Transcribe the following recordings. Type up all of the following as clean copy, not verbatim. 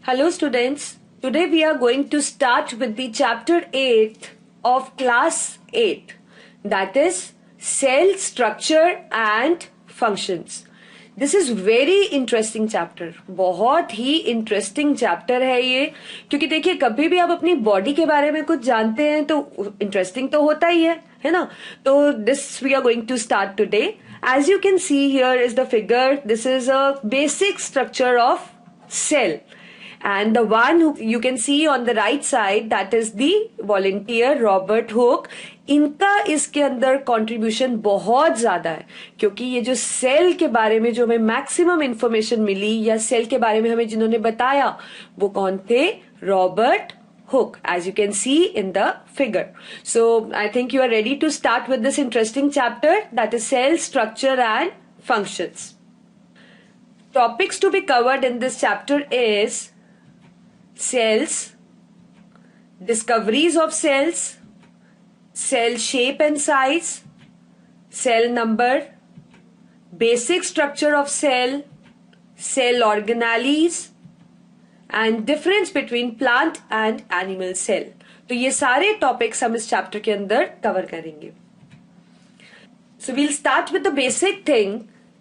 Hello students, today we are going to start with the chapter 8 of class 8, that is cell structure and functions. This is very interesting chapter, बहुत ही interesting chapter है ये, क्योंकि देखिए कभी भी आप अपनी body के बारे में कुछ जानते हैं तो interesting तो होता ही है ना. तो this we are going to start today. As you can see here is the figure. This is a basic structure of cell. And the one who you can see on the right side, that is the volunteer Robert Hooke. इनका इसके अंदर contribution बहुत ज्यादा है, क्योंकि ये जो cell के बारे में जो हमें मैक्सिमम इंफॉर्मेशन मिली या सेल के बारे में हमें जिन्होंने बताया वो कौन थे? Robert Hooke, as you can see in the figure. So I think you are ready to start with this interesting chapter, that is cell structure and functions. Topics to be covered in this chapter is cells, discoveries of cells, cell shape and size, cell number, basic structure of cell, cell organelles, and difference between plant and animal cell. तो ये सारे topics हम इस chapter के अंदर cover करेंगे. So we'll start with the basic thing.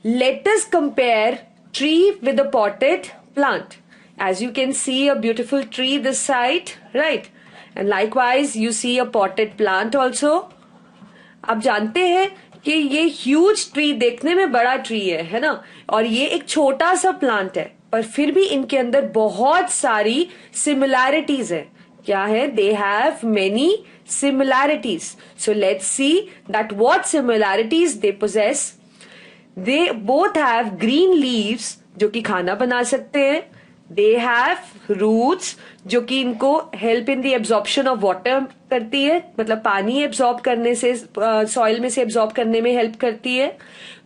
Let us compare tree with a potted plant. As you can see a beautiful tree this side, right? And likewise you see a potted plant also. आप जानते हैं कि ये huge tree देखने में बड़ा tree है ना, और ये एक छोटा सा प्लांट है, पर फिर भी इनके अंदर बहुत सारी सिमिलैरिटीज है. क्या है? They have many similarities. So let's see that what similarities they possess. They both have green leaves जो कि खाना बना सकते हैं. दे हैव रूट्स जो कि इनको help in the absorption of water करती है, मतलब पानी एब्जॉर्ब करने से, सॉइल में से एब्जॉर्ब करने में हेल्प करती है.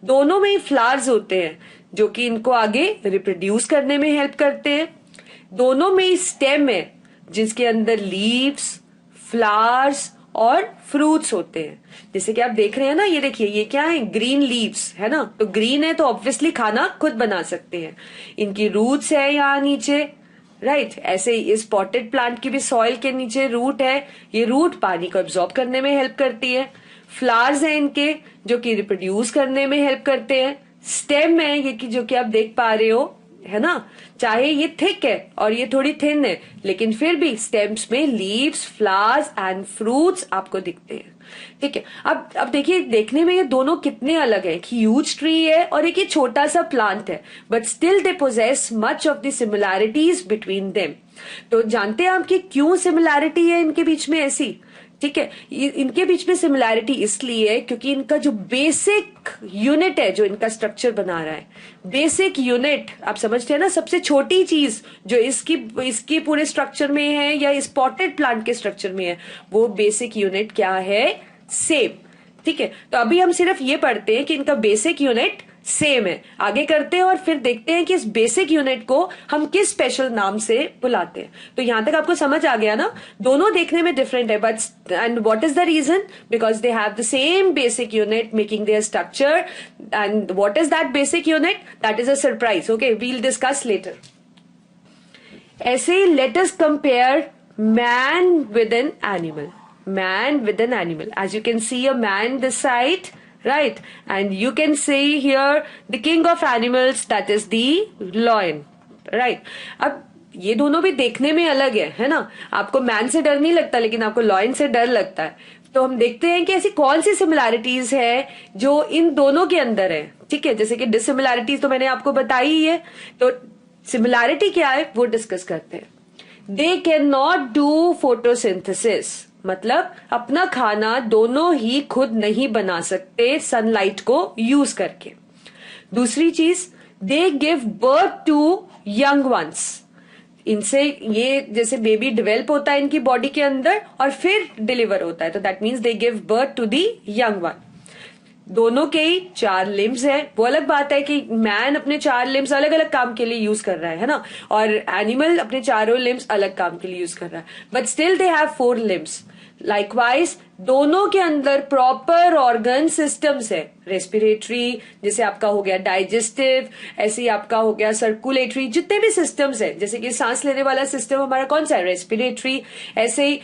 दोनों में ही फ्लावर्स होते हैं जो कि इनको आगे रिप्रोड्यूस करने में हेल्प करते हैं. दोनों में ही स्टेम है जिसके अंदर लीव्स, फ्लावर्स और फ्रूट्स होते हैं. जैसे कि आप देख रहे हैं ना, ये देखिए ये क्या है? ग्रीन लीव्स है ना, तो ग्रीन है तो ऑब्वियसली खाना खुद बना सकते हैं. इनकी रूट्स है यहाँ नीचे, राइट. ऐसे ही इस पॉटेड प्लांट की भी सॉइल के नीचे रूट है. ये रूट पानी को एब्जॉर्ब करने में हेल्प करती है. फ्लावर्स हैं इनके जो कि रिप्रोड्यूस करने में हेल्प करते हैं. स्टेम है ये कि जो कि आप देख पा रहे हो, है ना. चाहे ये थिक है और ये थोड़ी थिन है, लेकिन फिर भी स्टेम्स में लीव्स, फ्लावर्स एंड फ्रूट्स आपको दिखते हैं. ठीक है. अब देखिए, देखने में ये दोनों कितने अलग हैं. ह्यूज ट्री है और एक ये छोटा सा प्लांट है, but still they possess much of the similarities between them. तो जानते हैं आप कि क्यों सिमिलैरिटी है इनके बीच में ऐसी? ठीक है, इनके बीच में सिमिलैरिटी इसलिए है क्योंकि इनका जो बेसिक यूनिट है जो इनका स्ट्रक्चर बना रहा है, बेसिक यूनिट आप समझते हैं ना, सबसे छोटी चीज जो इसकी पूरे स्ट्रक्चर में है या इस पॉटेड प्लांट के स्ट्रक्चर में है, वो बेसिक यूनिट क्या है? सेम. ठीक है. तो अभी हम सिर्फ ये पढ़ते हैं कि इनका बेसिक यूनिट सेम है. आगे करते हैं और फिर देखते हैं कि इस बेसिक यूनिट को हम किस स्पेशल नाम से बुलाते हैं. तो यहां तक आपको समझ आ गया ना? दोनों देखने में डिफरेंट है, but and what is the reason? Because they have the same basic unit making their structure. And what is that basic unit? That is a surprise. Okay, we will discuss later. ऐसे let us compare man with an animal. Man with an animal. As you can see a man this side, right? And you can see here the king of animals, that is the lion, right? अब ये दोनों भी देखने में अलग है ना. आपको मैन से डर नहीं लगता, लेकिन आपको लॉयन से डर लगता है. तो हम देखते हैं कि ऐसी कौन सी सिमिलैरिटीज है जो इन दोनों के अंदर है. ठीक है. जैसे कि डिसिमिलैरिटीज तो मैंने आपको बताई ही है, तो सिमिलैरिटी क्या है वो डिस्कस करते हैं. They can not do photosynthesis, मतलब अपना खाना दोनों ही खुद नहीं बना सकते सनलाइट को यूज करके. दूसरी चीज, they give birth to young ones. इनसे ये जैसे बेबी डेवलप होता है इनकी बॉडी के अंदर और फिर डिलीवर होता है, तो that means they give birth to the young one. दोनों के ही 4 लिम्स है. वो अलग बात है कि मैन अपने 4 लिम्स अलग अलग काम के लिए यूज कर रहा है ना, और एनिमल अपने चारों लिम्स अलग काम के लिए यूज कर रहा है, but still they have 4 limbs. Likewise, दोनों के अंदर प्रॉपर ऑर्गन सिस्टम्स है, रेस्पिरेटरी जैसे आपका हो गया, डाइजेस्टिव ऐसे ही आपका हो गया, सर्कुलेटरी, जितने भी सिस्टम्स है, जैसे कि सांस लेने वाला सिस्टम हमारा कौन सा है, रेस्पिरेटरी, ऐसे ही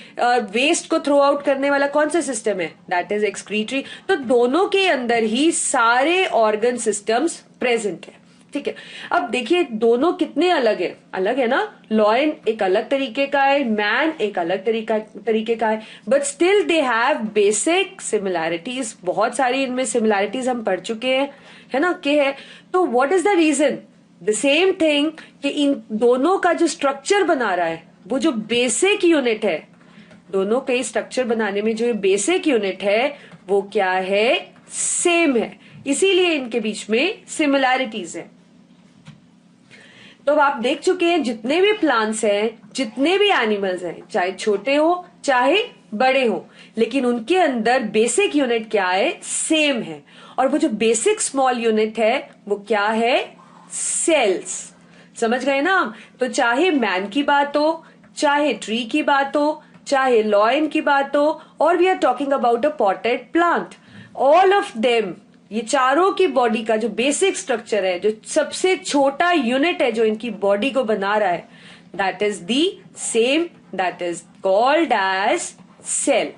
वेस्ट को थ्रो आउट करने वाला कौन सा सिस्टम है, दैट इज एक्सक्रीटरी। तो दोनों के अंदर ही सारे ऑर्गन सिस्टम्स प्रेजेंट है, ठीक है। अब देखिए दोनों कितने अलग है ना, लॉयन एक अलग तरीके का है, मैन एक अलग तरीके का है, but still they have basic similarities, बहुत सारी इनमें सिमिलैरिटीज हम पढ़ चुके हैं, है ना, के है। तो what is the reason, the same thing कि इन दोनों का जो स्ट्रक्चर बना रहा है, वो जो बेसिक यूनिट है, दोनों के स्ट्रक्चर बनाने में जो बेसिक यूनिट है वो क्या है, सेम है, इसीलिए इनके बीच में सिमिलैरिटीज है। तो अब आप देख चुके हैं जितने भी प्लांट्स हैं, जितने भी एनिमल्स हैं, चाहे छोटे हो चाहे बड़े हो, लेकिन उनके अंदर बेसिक यूनिट क्या है, सेम है। और वो जो बेसिक स्मॉल यूनिट है वो क्या है, सेल्स। समझ गए ना हम? तो चाहे मैन की बात हो, चाहे ट्री की बात हो, चाहे लॉयन की बात हो, और we are talking about a potted plant, all of them, ये चारों की बॉडी का जो बेसिक स्ट्रक्चर है, जो सबसे छोटा यूनिट है जो इनकी बॉडी को बना रहा है, that is the same, that is called as cell.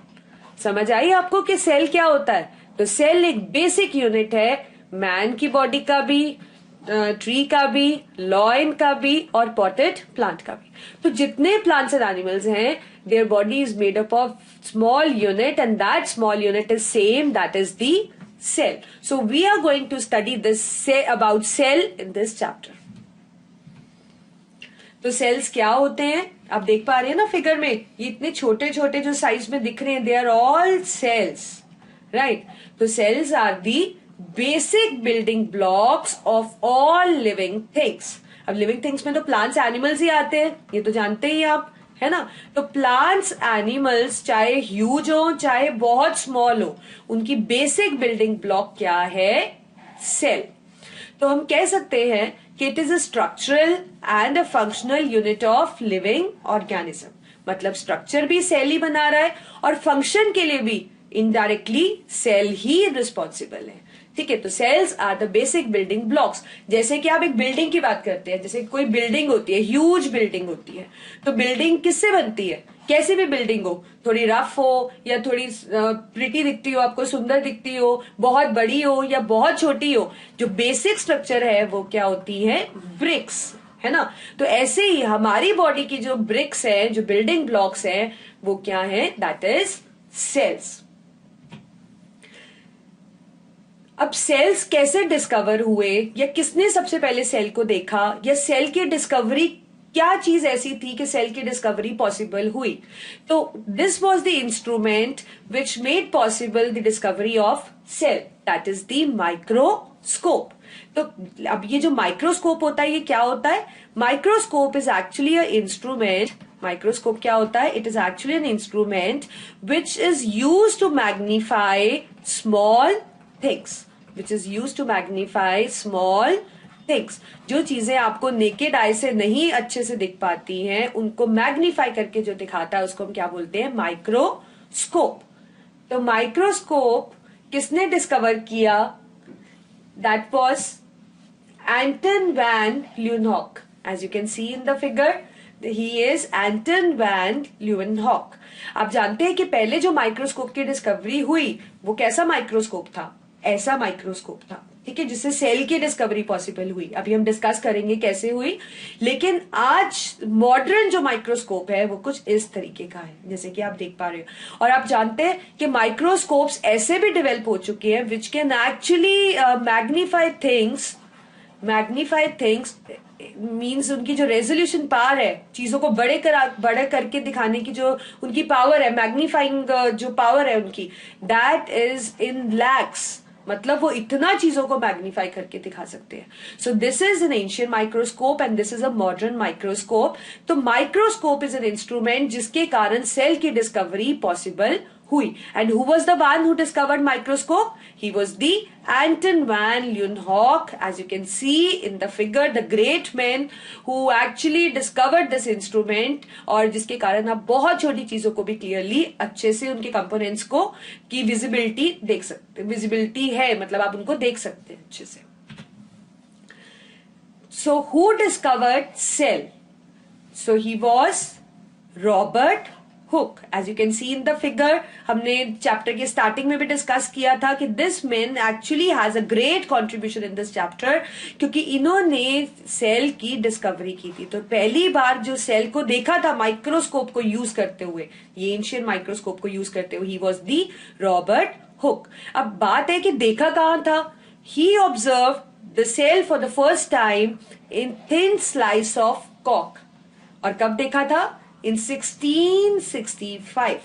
समझ आई आपको कि सेल क्या होता है? तो सेल एक बेसिक यूनिट है, मैन की बॉडी का भी, ट्री का भी, लॉयन का भी, और पॉटेड प्लांट का भी। तो जितने प्लांट्स एंड एनिमल्स हैं, their body is made up of small unit, and that small unit is same, that is the cell. So we are going to study this about cell in this chapter. तो sales क्या होते हैं आप देख पा रहे हैं ना फिगर में, ये इतने छोटे छोटे जो साइज में दिख रहे हैं, they are all cells, right. तो cells are the basic building blocks of all living things. अब लिविंग थिंग्स में तो प्लांट्स एनिमल्स ही आते हैं, ये तो जानते ही आप, है ना। तो प्लांट्स एनिमल्स चाहे ह्यूज हो चाहे बहुत स्मॉल हो, उनकी बेसिक बिल्डिंग ब्लॉक क्या है, सेल। तो हम कह सकते हैं कि it is a structural and a functional unit of living organism. मतलब स्ट्रक्चर भी सेल ही बना रहा है और फंक्शन के लिए भी इनडायरेक्टली सेल ही रिस्पॉन्सिबल है, ठीक है। तो cells are the basic building blocks. जैसे कि आप एक बिल्डिंग की बात करते हैं, जैसे कोई बिल्डिंग होती है, ह्यूज बिल्डिंग होती है, तो बिल्डिंग किससे बनती है, कैसी भी बिल्डिंग हो, थोड़ी रफ हो या थोड़ी प्रिटी दिखती हो, आपको सुंदर दिखती हो, बहुत बड़ी हो या बहुत छोटी हो, जो बेसिक स्ट्रक्चर है वो क्या होती है, ब्रिक्स, है ना। तो ऐसे ही हमारी बॉडी की जो ब्रिक्स है, जो बिल्डिंग ब्लॉक्स है, वो क्या है, दैट इज सेल्स। अब सेल्स कैसे डिस्कवर हुए, या किसने सबसे पहले सेल को देखा, या सेल की डिस्कवरी क्या चीज ऐसी थी कि सेल की डिस्कवरी पॉसिबल हुई। तो this was the instrument which made possible the discovery of cell, that is the microscope. तो अब ये जो माइक्रोस्कोप होता है, ये क्या होता है, microscope is actually a instrument. Microscope क्या होता है, it is actually an instrument which is used to magnify small things, which is used to magnify small things। जो चीजें आपको नेकेड आई से नहीं अच्छे से दिख पाती हैं, उनको मैग्नीफाई करके जो दिखाता है उसको हम क्या बोलते हैं, माइक्रोस्कोप। तो माइक्रोस्कोप किसने डिस्कवर किया, that was Anton van Leeuwenhoek. As you can see in the figure, he is Anton van Leeuwenhoek. आप जानते हैं कि पहले जो माइक्रोस्कोप की डिस्कवरी हुई वो कैसा माइक्रोस्कोप था, ऐसा माइक्रोस्कोप था, ठीक है, जिससे सेल की डिस्कवरी पॉसिबल हुई। अभी हम डिस्कस करेंगे कैसे हुई, लेकिन आज मॉडर्न जो माइक्रोस्कोप है वो कुछ इस तरीके का है, जैसे कि आप देख पा रहे हो। और आप जानते हैं कि माइक्रोस्कोप्स ऐसे भी डेवलप हो चुके हैं which can actually magnify things means उनकी जो रेजोल्यूशन पावर है, चीजों को बड़े करके दिखाने की जो उनकी पावर है, मैग्नीफाइंग जो पावर है उनकी, दैट इज इन लैक्स। मतलब वो इतना चीजों को मैग्नीफाई करके दिखा सकते हैं। सो this is an ancient microscope and this is a modern microscope. तो माइक्रोस्कोप इज एन इंस्ट्रूमेंट जिसके कारण सेल की डिस्कवरी पॉसिबल हुई. And who was the one who discovered microscope? He was the Anton van Leeuwenhoek, as you can see in the figure, the great man who actually discovered this instrument, और जिसके कारण आप बहुत छोटी चीजों को भी क्लियरली अच्छे से उनके कंपोनेंट्स को की विजिबिलिटी देख सकते, विजिबिलिटी है मतलब आप उनको देख सकते हैं अच्छे से. So who discovered cell? So he was Robert Hooke. As you can see in the figure, हमने चैप्टर के स्टार्टिंग में भी डिस्कस किया था कि this man actually has a great contribution in this chapter, क्योंकि इन्होंने सेल की डिस्कवरी की थी. तो पहली बार जो सेल को देखा था माइक्रोस्कोप को यूज करते हुए, ये एंशिएंट माइक्रोस्कोप को यूज करते हुए, he was the Robert Hooke. अब बात है कि देखा कहां था. He observe the cell for the first time in thin slice of कॉक. और कब देखा था? इन 1665.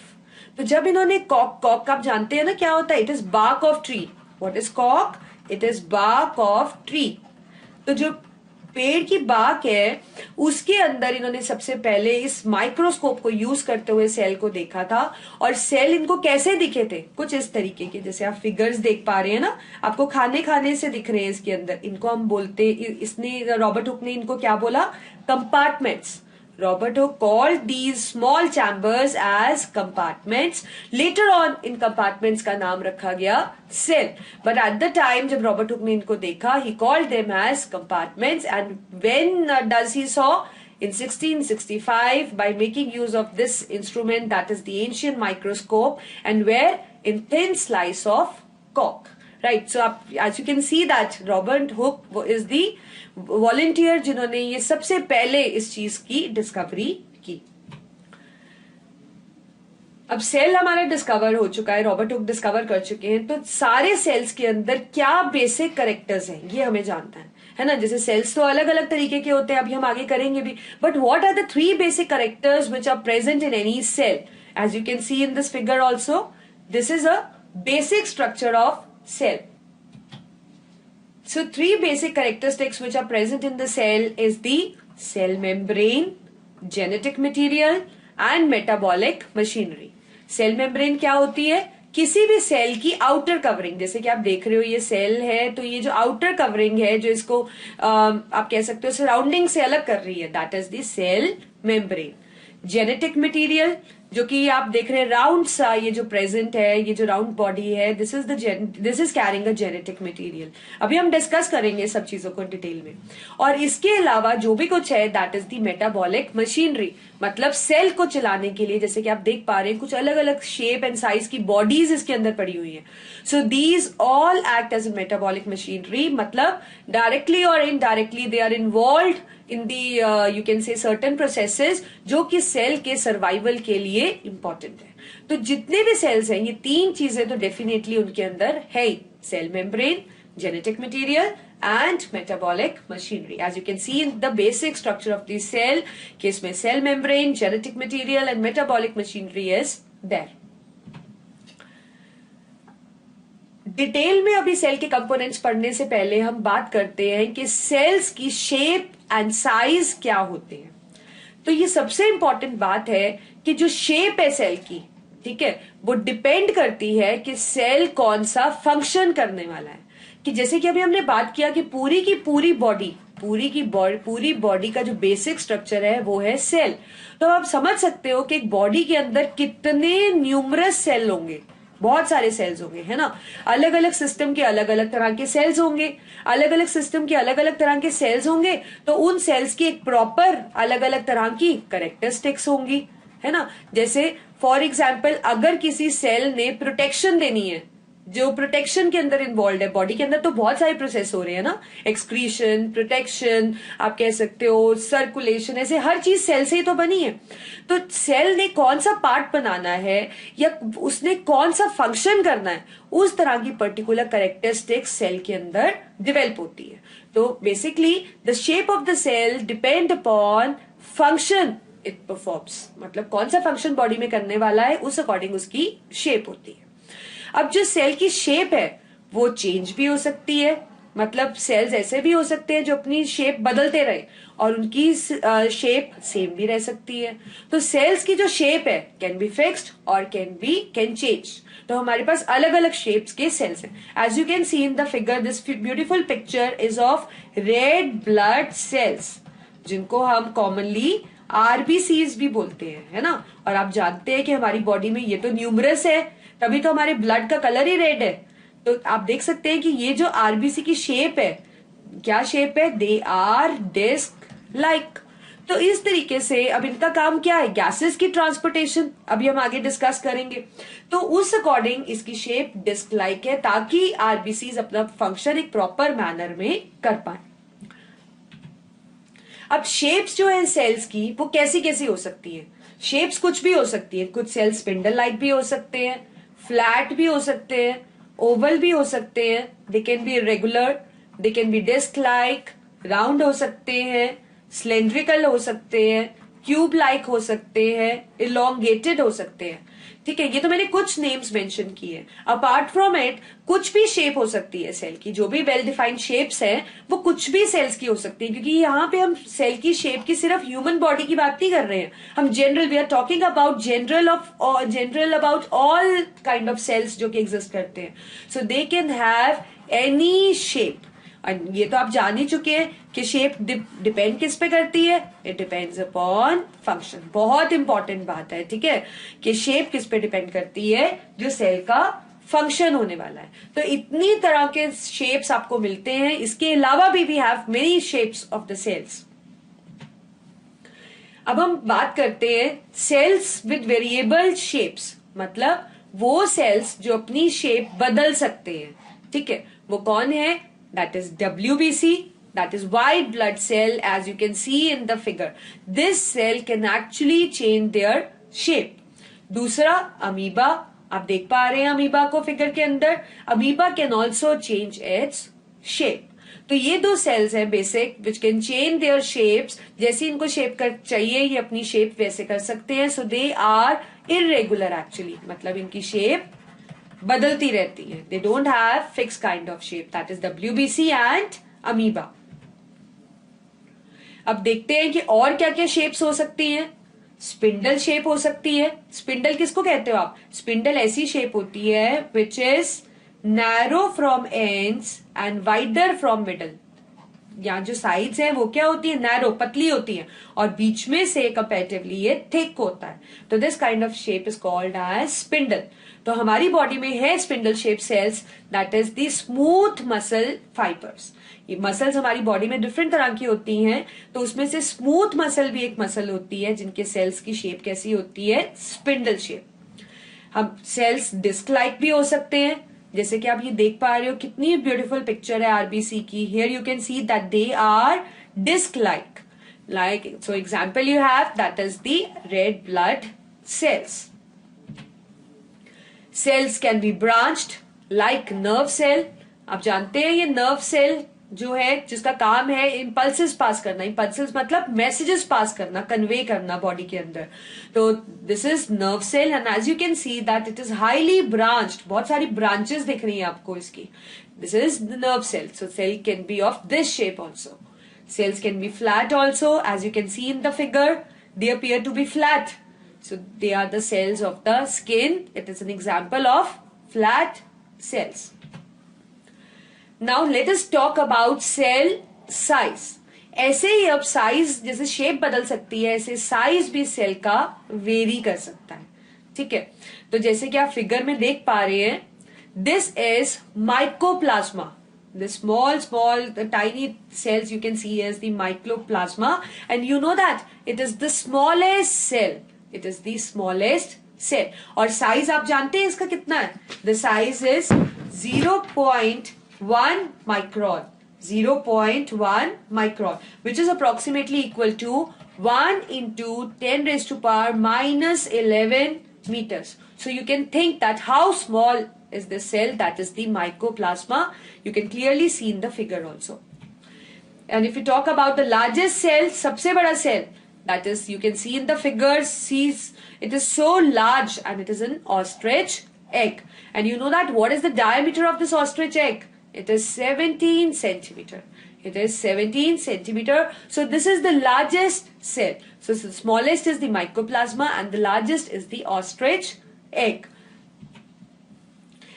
तो जब इन्होंने कॉक आप जानते हैं ना क्या होता है? It is bark of tree. What is कॉक? It is bark of tree. तो जो पेड़ की बार्क है उसके अंदर इन्होंने सबसे पहले इस माइक्रोस्कोप को यूज करते हुए सेल को देखा था. और सेल इनको कैसे दिखे थे? कुछ इस तरीके के, जैसे आप फिगर्स देख पा रहे हैं ना, आपको खाने से दिख रहे हैं इसके अंदर. इनको हम बोलते, इसने रॉबर्ट हुक ने इनको क्या बोला? Compartments. Robert Hooke called these small chambers as compartments. Later on, in compartments का नाम रखा गया cell. But at the time, जब Robert Hooke ने इनको देखा, he called them as compartments. And when does he saw? In 1665, by making use of this instrument, that is the ancient microscope, and where? In thin slice of cork. Right. So, as you can see that Robert Hooke is the volunteer जिन्होंने ये सबसे पहले इस चीज की discovery की. अब cell हमारा डिस्कवर हो चुका है, रॉबर्ट हुक डिस्कवर कर चुके हैं. तो सारे सेल्स के अंदर क्या बेसिक कैरेक्टर्स हैं ये हमें जानना है ना. जैसे सेल्स तो अलग अलग तरीके के होते हैं, अभी हम आगे करेंगे भी. But what are the 3 basic characters which are present in any cell? As you can see in this figure also, this is a basic structure of cell. So 3 basic characteristics which are present in the cell is the cell membrane, genetic material and metabolic machinery. Cell membrane क्या होती है? किसी भी cell की outer covering. जैसे कि आप देख रहे हो ये सेल है, तो ये जो आउटर कवरिंग है जो इसको आप कह सकते हो सराउंडिंग से अलग कर रही है, that is the cell membrane. Genetic material जो कि आप देख रहे हैं राउंड सा, ये जो प्रेजेंट है, ये जो राउंड बॉडी है, this is carrying a genetic material. अभी हम डिस्कस करेंगे सब चीजों को डिटेल में. और इसके अलावा जो भी कुछ है that is the metabolic machinery. मतलब सेल को चलाने के लिए, जैसे कि आप देख पा रहे हैं, कुछ अलग अलग शेप एंड साइज की बॉडीज इसके अंदर पड़ी हुई है. So these all act as a metabolic machinery. मतलब डायरेक्टली और indirectly they are involve in the you can say certain processes जो कि सेल के सर्वाइवल के लिए इंपॉर्टेंट है. तो जितने भी सेल्स हैं, ये 3 चीजें तो डेफिनेटली उनके अंदर है ही. Cell membrane, genetic material and metabolic machinery. As you can see in the basic structure of the cell, case में cell membrane, genetic material and metabolic machinery is there. Detail में अभी सेल के components पढ़ने से पहले हम बात करते हैं कि सेल्स की शेप एंड साइज क्या होते हैं. तो ये सबसे इंपॉर्टेंट बात है कि जो शेप है सेल की, ठीक है, वो डिपेंड करती है कि सेल कौन सा फंक्शन करने वाला है. कि जैसे कि अभी हमने बात किया कि पूरी बॉडी का जो बेसिक स्ट्रक्चर है वो है सेल. तो आप समझ सकते हो कि एक बॉडी के अंदर कितने न्यूमरस सेल होंगे, बहुत सारे सेल्स होंगे, है ना. अलग अलग सिस्टम के अलग अलग तरह के सेल्स होंगे, अलग अलग सिस्टम के अलग अलग तरह के सेल्स होंगे. तो उन सेल्स की एक प्रॉपर अलग अलग तरह की कैरेक्टरिस्टिक्स होंगी, है ना. जैसे फॉर एग्जाम्पल अगर किसी सेल ने प्रोटेक्शन देनी है, जो प्रोटेक्शन के अंदर इन्वॉल्व है, बॉडी के अंदर तो बहुत सारे प्रोसेस हो रहे हैं ना, एक्सक्रीशन, प्रोटेक्शन, आप कह सकते हो सर्कुलेशन, ऐसे हर चीज सेल से ही तो बनी है. तो सेल ने कौन सा पार्ट बनाना है या उसने कौन सा फंक्शन करना है, उस तरह की पर्टिकुलर कैरेक्टरिस्टिक्स सेल के अंदर डेवलप होती है. तो basically the shape of the cell depend upon function it performs. मतलब कौन सा फंक्शन बॉडी में करने वाला है, उस अकॉर्डिंग उसकी शेप होती है. अब जो सेल की शेप है वो चेंज भी हो सकती है. मतलब सेल्स ऐसे भी हो सकते हैं जो अपनी शेप बदलते रहे और उनकी शेप सेम भी रह सकती है। तो सेल्स की जो शेप है कैन बी फिक्स्ड और कैन चेंज। तो हमारे पास अलग अलग शेप्स के सेल्स हैं। As you can see in the figure, this beautiful picture is of red blood cells, जिनको हम कॉमनली आरबीसीज भी बोलते हैं, है ना। और आप जानते हैं कि हमारी बॉडी में ये तो न्यूमरस है, तभी तो हमारे ब्लड का कलर ही रेड है। तो आप देख सकते हैं कि ये जो आरबीसी की शेप है, क्या शेप है, दे आर डिस्क लाइक। तो इस तरीके से अब इनका काम क्या है, गैसेस की ट्रांसपोर्टेशन, अभी हम आगे डिस्कस करेंगे। तो उस अकॉर्डिंग इसकी शेप डिस्क लाइक है, ताकि आरबीसीज अपना फंक्शन एक प्रॉपर मैनर में कर पाए। अब शेप्स जो है सेल्स की वो कैसी कैसी हो सकती है। शेप्स कुछ भी हो सकती है, कुछ सेल्स स्पिंडल लाइक भी हो सकते हैं, फ्लैट भी हो सकते हैं, ओवल भी हो सकते हैं, they can be regular, they can be disc like, round हो सकते हैं, सिलेंड्रिकल हो सकते हैं, क्यूब लाइक हो सकते हैं, इलोंगेटेड हो सकते हैं। ठीक है, ये तो मैंने कुछ नेम्स मेंशन किए। अपार्ट फ्रॉम इट कुछ भी शेप हो सकती है सेल की, जो भी वेल डिफाइंड शेप्स हैं वो कुछ भी सेल्स की हो सकती है, क्योंकि यहाँ पे हम सेल की शेप की सिर्फ ह्यूमन बॉडी की बात नहीं कर रहे हैं, हम general, we are talking about general about all kind of cells जो कि एग्जिस्ट करते हैं। So they can have any shape. ये तो आप जान ही चुके हैं कि शेप डिपेंड किस पे करती है, इट डिपेंड्स अपॉन फंक्शन। बहुत इंपॉर्टेंट बात है, ठीक है, कि शेप किस पे डिपेंड करती है, जो सेल का फंक्शन होने वाला है। तो इतनी तरह के शेप्स आपको मिलते हैं। इसके अलावा भी we have many shapes of the cells. अब हम बात करते हैं सेल्स विद वेरिएबल शेप्स, मतलब वो सेल्स जो अपनी शेप बदल सकते हैं। ठीक है, वो कौन है, that is WBC, that is white blood cell, as you can see in the figure. This cell can actually change their shape. दूसरा अमीबा, आप देख पा रहे हैं अमीबा को फिगर के अंदर, amoeba can also change its shape. तो ये दो सेल्स हैं basic which can change their shapes, जैसे इनको शेप कर चाहिए ये अपनी शेप वैसे कर सकते हैं। So they are irregular actually, मतलब इनकी शेप बदलती रहती है, they don't have fix kind of shape, that is WBC and amoeba. अब देखते हैं कि और क्या क्या शेप्स हो सकती हैं। स्पिंडल शेप हो सकती है। स्पिंडल किसको कहते हो आप, स्पिंडल ऐसी शेप होती है which is narrow from ends and wider from middle. यहाँ जो साइड्स है वो क्या होती है, नैरो, पतली होती है, और बीच में से कंपैरेटिवली ये थिक होता है। तो this kind of shape is called as spindle. तो हमारी बॉडी में है spindle shape cells, that is the smooth muscle fibres. ये मसल्स हमारी बॉडी में डिफरेंट तरह की होती हैं, तो उसमें से स्मूथ मसल भी एक मसल होती है, जिनके सेल्स की शेप कैसी होती है, स्पिंडल शेप। हम सेल्स डिस्क लाइक भी हो सकते हैं, जैसे कि आप ये देख पा रहे हो, कितनी ब्यूटीफुल पिक्चर है आरबीसी की। Here you can see that they are disc like so example you have, that is the red blood cells. Cells can be branched like nerve cell. आप जानते हैं ये नर्व सेल जो है, जिसका काम है इंपल्सेस पास करना, इंपल्सेस मतलब मैसेजेस पास करना, कन्वे करना बॉडी के अंदर। तो this is nerve cell and as you can see that it is highly branched, बहुत सारी ब्रांचेस दिख रही हैं आपको इसकी। This is the nerve cell. So cell can be of this shape also. Cells can be flat also, as you can see in the figure, they appear to be flat. So they are the cells of the skin. It is an example of flat cells. Now let us talk about cell size. ऐसे ही अब size, जैसे shape बदल सकती है, ऐसे size भी cell का very कर सकता है। ठीक है, तो जैसे कि आप फिगर में देख पा रहे हैं, this is mycoplasma. The small, the tiny cells you can see as the mycoplasma, and you know that it is the smallest cell. It is the smallest cell. और size आप जानते हैं इसका कितना है? The size is 0.1 micron. 0.1 micron, which is approximately equal to 1 into 10 raised to power minus 11 meters. So you can think that how small is this cell, that is the mycoplasma. You can clearly see in the figure also. And if you talk about the largest cell, सबसे बड़ा cell, that is you can see in the figure, sees it is so large and it is an ostrich egg. And you know that what is the diameter of this ostrich egg? It is 17 centimeter. It is 17 centimeter. So this is the largest cell. So the smallest is the mycoplasma and the largest is the ostrich egg.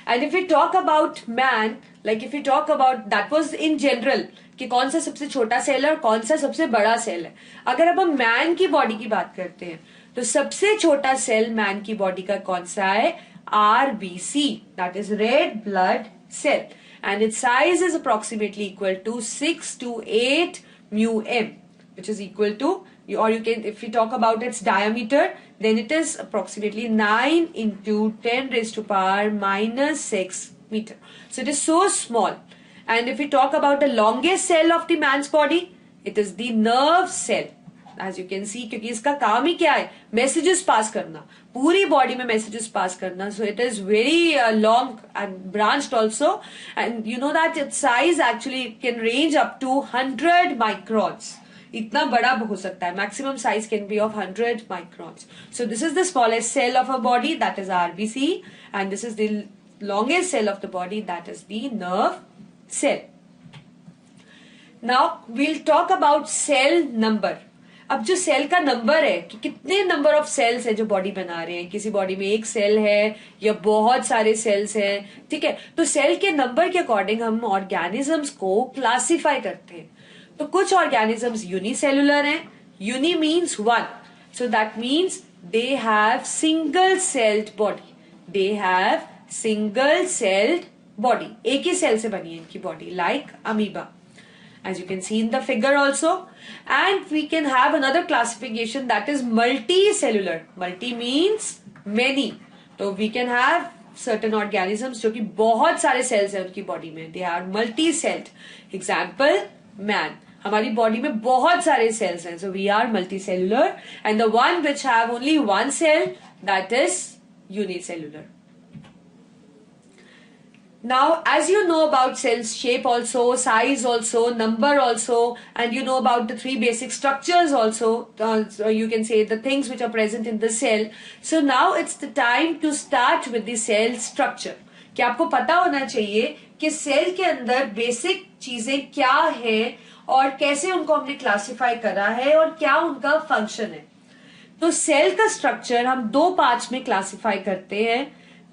And if we talk about man, like if we talk about, that was in general कि कौन सा सबसे छोटा cell है और कौन सा सबसे बड़ा सेल है. अगर अब हम मैन की बॉडी की बात करते हैं तो सबसे छोटा सेल मैन की बॉडी का कौन सा है? RBC, that is red blood cell, and its size is approximately equal to 6 to 8 mu m, which is equal to, or you can, if we talk about its diameter, then it is approximately 9 into 10 raised to power minus 6 meter. So it is so small. And if we talk about the longest cell of the man's body, it is the nerve cell. As you can see, क्योंकि इसका काम ही क्या है? Messages pass करना, पूरी body में messages pass करना. So it is very long and branched also, and you know that its size actually can range up to 100 microns. इतना बड़ा हो सकता है. Maximum size can be of 100 microns. So this is the smallest cell of a body, that is RBC, and this is the longest cell of the body, that is the nerve cell. Now we'll talk about cell number. अब जो cell का number है कि कितने number of sales है जो body बना रहे हैं, किसी बॉडी में एक सेल है या बहुत सारे सेल्स हैं, ठीक है, तो सेल के नंबर के अकॉर्डिंग हम ऑर्गेनिजम्स को क्लासिफाई करते हैं. तो कुछ ऑर्गेनिजम्स यूनिसेलुलर हैं. Uni means one, so that means they have single celled body. They have single celled body, एक ही सेल से बनी है इनकी बॉडी, like amoeba, as you can see in the figure also. And we can have another classification, that is multicellular. Multi means many. So we can have certain organisms जो कि बहुत सारे cells हैं उनकी body में, they are multi-celled. Example, man. हमारी body में बहुत सारे cells हैं, so we are multicellular. And the one which have only one cell, that is unicellular. Now, as you know about cells shape also, size also, number also, and you know about the three basic structures also, so you can say the things which are present in the cell. So now it's the time to start with the cell structure. कि आपको पता होना चाहिए कि cell के अंदर basic चीजें क्या है और कैसे उनको हमने क्लासिफाई करा है और क्या उनका फंक्शन है. तो सेल का स्ट्रक्चर हम दो पार्ट्स में क्लासिफाई करते हैं.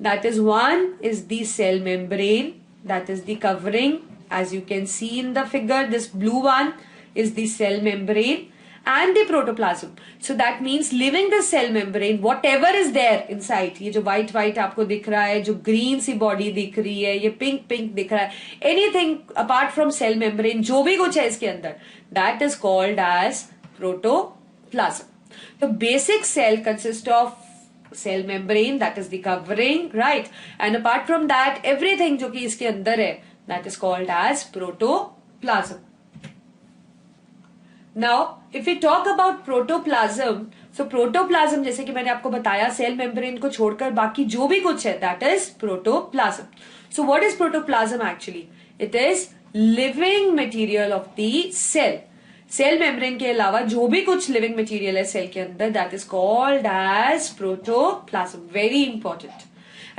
That is, one is the cell membrane, that is the covering. As you can see in the figure, this blue one is the cell membrane, and the protoplasm. So that means living the cell membrane, whatever is there inside. ये जो white white आपको दिख रहा है, जो green सी body दिख रही है, ये pink pink दिख रहा है, anything apart from cell membrane, जो भी कुछ है इसके अंदर, that is called as protoplasm. The basic cell consists of cell membrane, that is the covering, right, and apart from that everything जो कि इसके अंदर है, that is called as protoplasm. Now if we talk about protoplasm, so protoplasm जैसे कि मैंने आपको बताया cell membrane को छोड़कर बाकी जो भी कुछ है, that is protoplasm. So what is protoplasm actually? It is living material of the cell. Cell membrane के अलावा जो भी कुछ लिविंग मटेरियल है सेल के अंदर, that is called as protoplasm. Very important.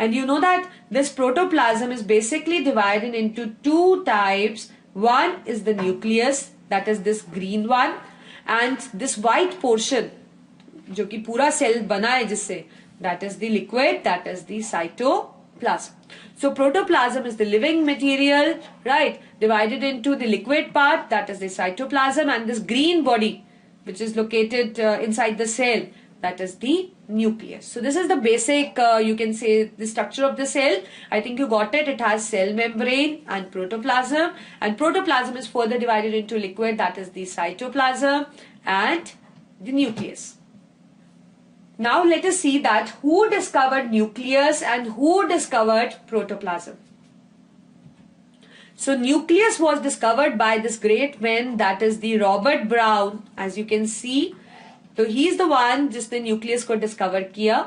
And you know that this protoplasm is basically divided into two types. One is the nucleus, that is this green one, and this white portion जो कि पूरा cell बना है जिससे, that is the liquid, that is the cytoplasm. So protoplasm is the living material, right, divided into the liquid part, that is the cytoplasm, and this green body which is located inside the cell, that is the nucleus. So this is the basic, you can say, the structure of the cell. I think you got it. It has cell membrane and protoplasm, and protoplasm is further divided into liquid, that is the cytoplasm, and the nucleus. Now let us see that who discovered nucleus and who discovered protoplasm. So nucleus was discovered by this great man, that is the Robert Brown, as you can see. So he is the one जिसने nucleus को discover किया.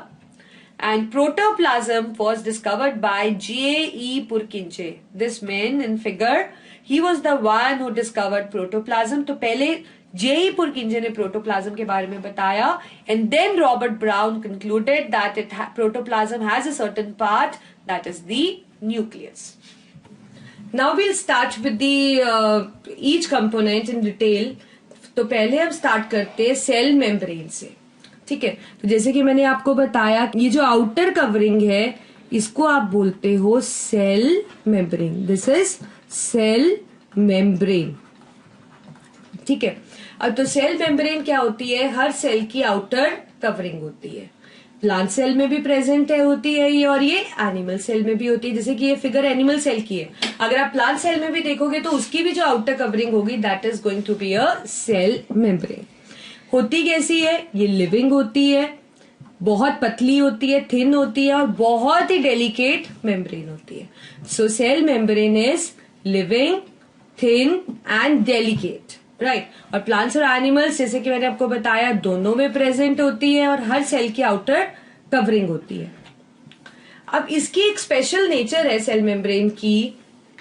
And protoplasm was discovered by J.E. Purkinje. This man in figure, he was the one who discovered protoplasm. तो पहले J.E. Purkinje ने protoplasm के बारे में बताया, and then Robert Brown concluded that protoplasm has a certain part, that is the nucleus. Now we'll start with the each component in detail. तो पहले हम स्टार्ट करते हैं सेल मेम्ब्रेन से. ठीक है, तो जैसे कि मैंने आपको बताया, ये जो आउटर कवरिंग है इसको आप बोलते हो cell membrane. This is cell membrane. ठीक है, अब तो सेल मेम्ब्रेन क्या होती है? हर सेल की आउटर कवरिंग होती है. प्लांट सेल में भी प्रेजेंट है, होती है ये, और ये एनिमल सेल में भी होती है. जैसे कि ये फिगर एनिमल सेल की है, अगर आप प्लांट सेल में भी देखोगे तो उसकी भी जो आउटर कवरिंग होगी that is going to be a cell membrane. होती कैसी है? ये लिविंग होती है, बहुत पतली होती है, थिन होती है, और बहुत ही डेलिकेट मेम्ब्रेन होती है. So cell membrane is living, thin and delicate, right. और प्लांट्स और एनिमल्स, जैसे कि मैंने आपको बताया, दोनों में प्रेजेंट होती है और हर सेल की आउटर कवरिंग होती है. अब इसकी एक स्पेशल नेचर है सेल मेम्ब्रेन की.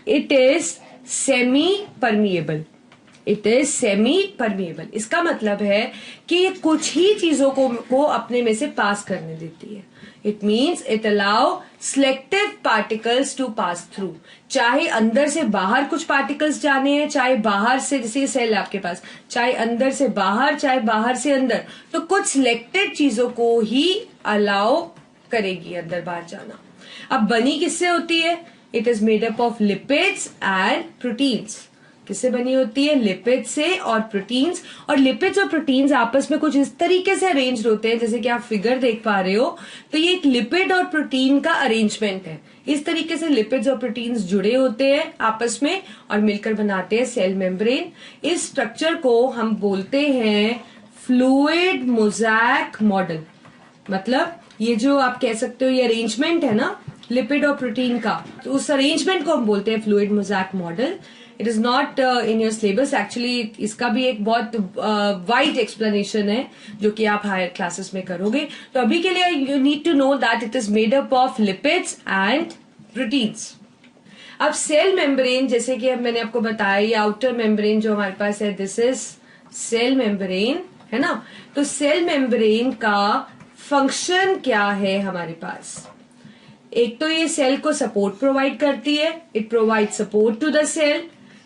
It is semi permeable. It is semi permeable. इसका मतलब है कि ये कुछ ही चीजों को अपने में से पास करने देती है. It means it allow selective particles to pass through. चाहे अंदर से बाहर कुछ पार्टिकल्स जाने हैं, चाहे बाहर से, जैसे सेल आपके पास, चाहे अंदर से बाहर, चाहे बाहर से अंदर, तो कुछ सिलेक्टेड चीजों को ही अलाउ करेगी अंदर बाहर जाना. अब बनी किससे होती है? It is made up of lipids and proteins. किससे बनी होती है? लिपिड से और प्रोटीन्स. और लिपिड्स और प्रोटीन्स आपस में कुछ इस तरीके से अरेंज होते हैं, जैसे कि आप फिगर देख पा रहे हो, तो ये एक लिपिड और प्रोटीन का अरेंजमेंट है. इस तरीके से लिपिड्स और प्रोटीन्स जुड़े होते हैं आपस में और मिलकर बनाते हैं सेल मेम्ब्रेन. इस स्ट्रक्चर को हम बोलते हैं फ्लूइड मोज़ैक मॉडल. मतलब ये जो आप कह सकते हो ये अरेंजमेंट है ना लिपिड और प्रोटीन का, तो उस अरेंजमेंट को हम बोलते हैं fluid mosaic model. It is not in your syllabus actually. इसका भी एक बहुत वाइड एक्सप्लेनेशन है जो कि आप हायर क्लासेस में करोगे. तो अभी के लिए you need to know that it is made up of lipids and proteins. अब सेल मेम्ब्रेन, जैसे कि अब मैंने आपको बताया, ये आउटर मेम्ब्रेन जो हमारे पास है, दिस इज सेल मेम्ब्रेन, है ना. तो सेल मेम्ब्रेन का फंक्शन क्या है हमारे पास? एक तो ये सेल को सपोर्ट प्रोवाइड करती है. It provide support to the cell.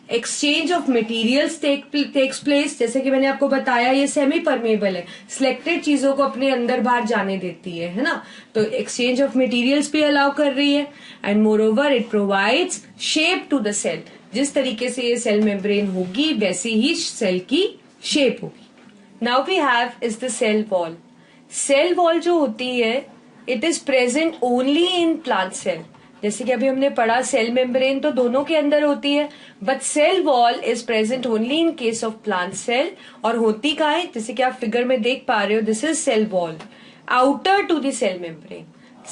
Exchange of materials takes place. जैसे कि मैंने आपको बताया ये सेमी परमेबल है, सिलेक्टेड चीजों को अपने अंदर बाहर जाने देती है ना. तो एक्सचेंज ऑफ मटेरियल्स भी अलाउ कर रही है. And moreover it provides shape to the cell. जिस तरीके से ये सेल मेम्ब्रेन होगी वैसी ही सेल की शेप होगी. Now we have is the cell wall. Cell wall जो होती है it is present only in plant cell. जैसे कि अभी हमने पढ़ा सेल मेम्ब्रेन तो दोनों के अंदर होती है, but cell wall is present only in case of plant cell. और होती कहाँ है? जैसे कि आप फिगर में देख पा रहे हो, this is cell wall outer to the cell membrane.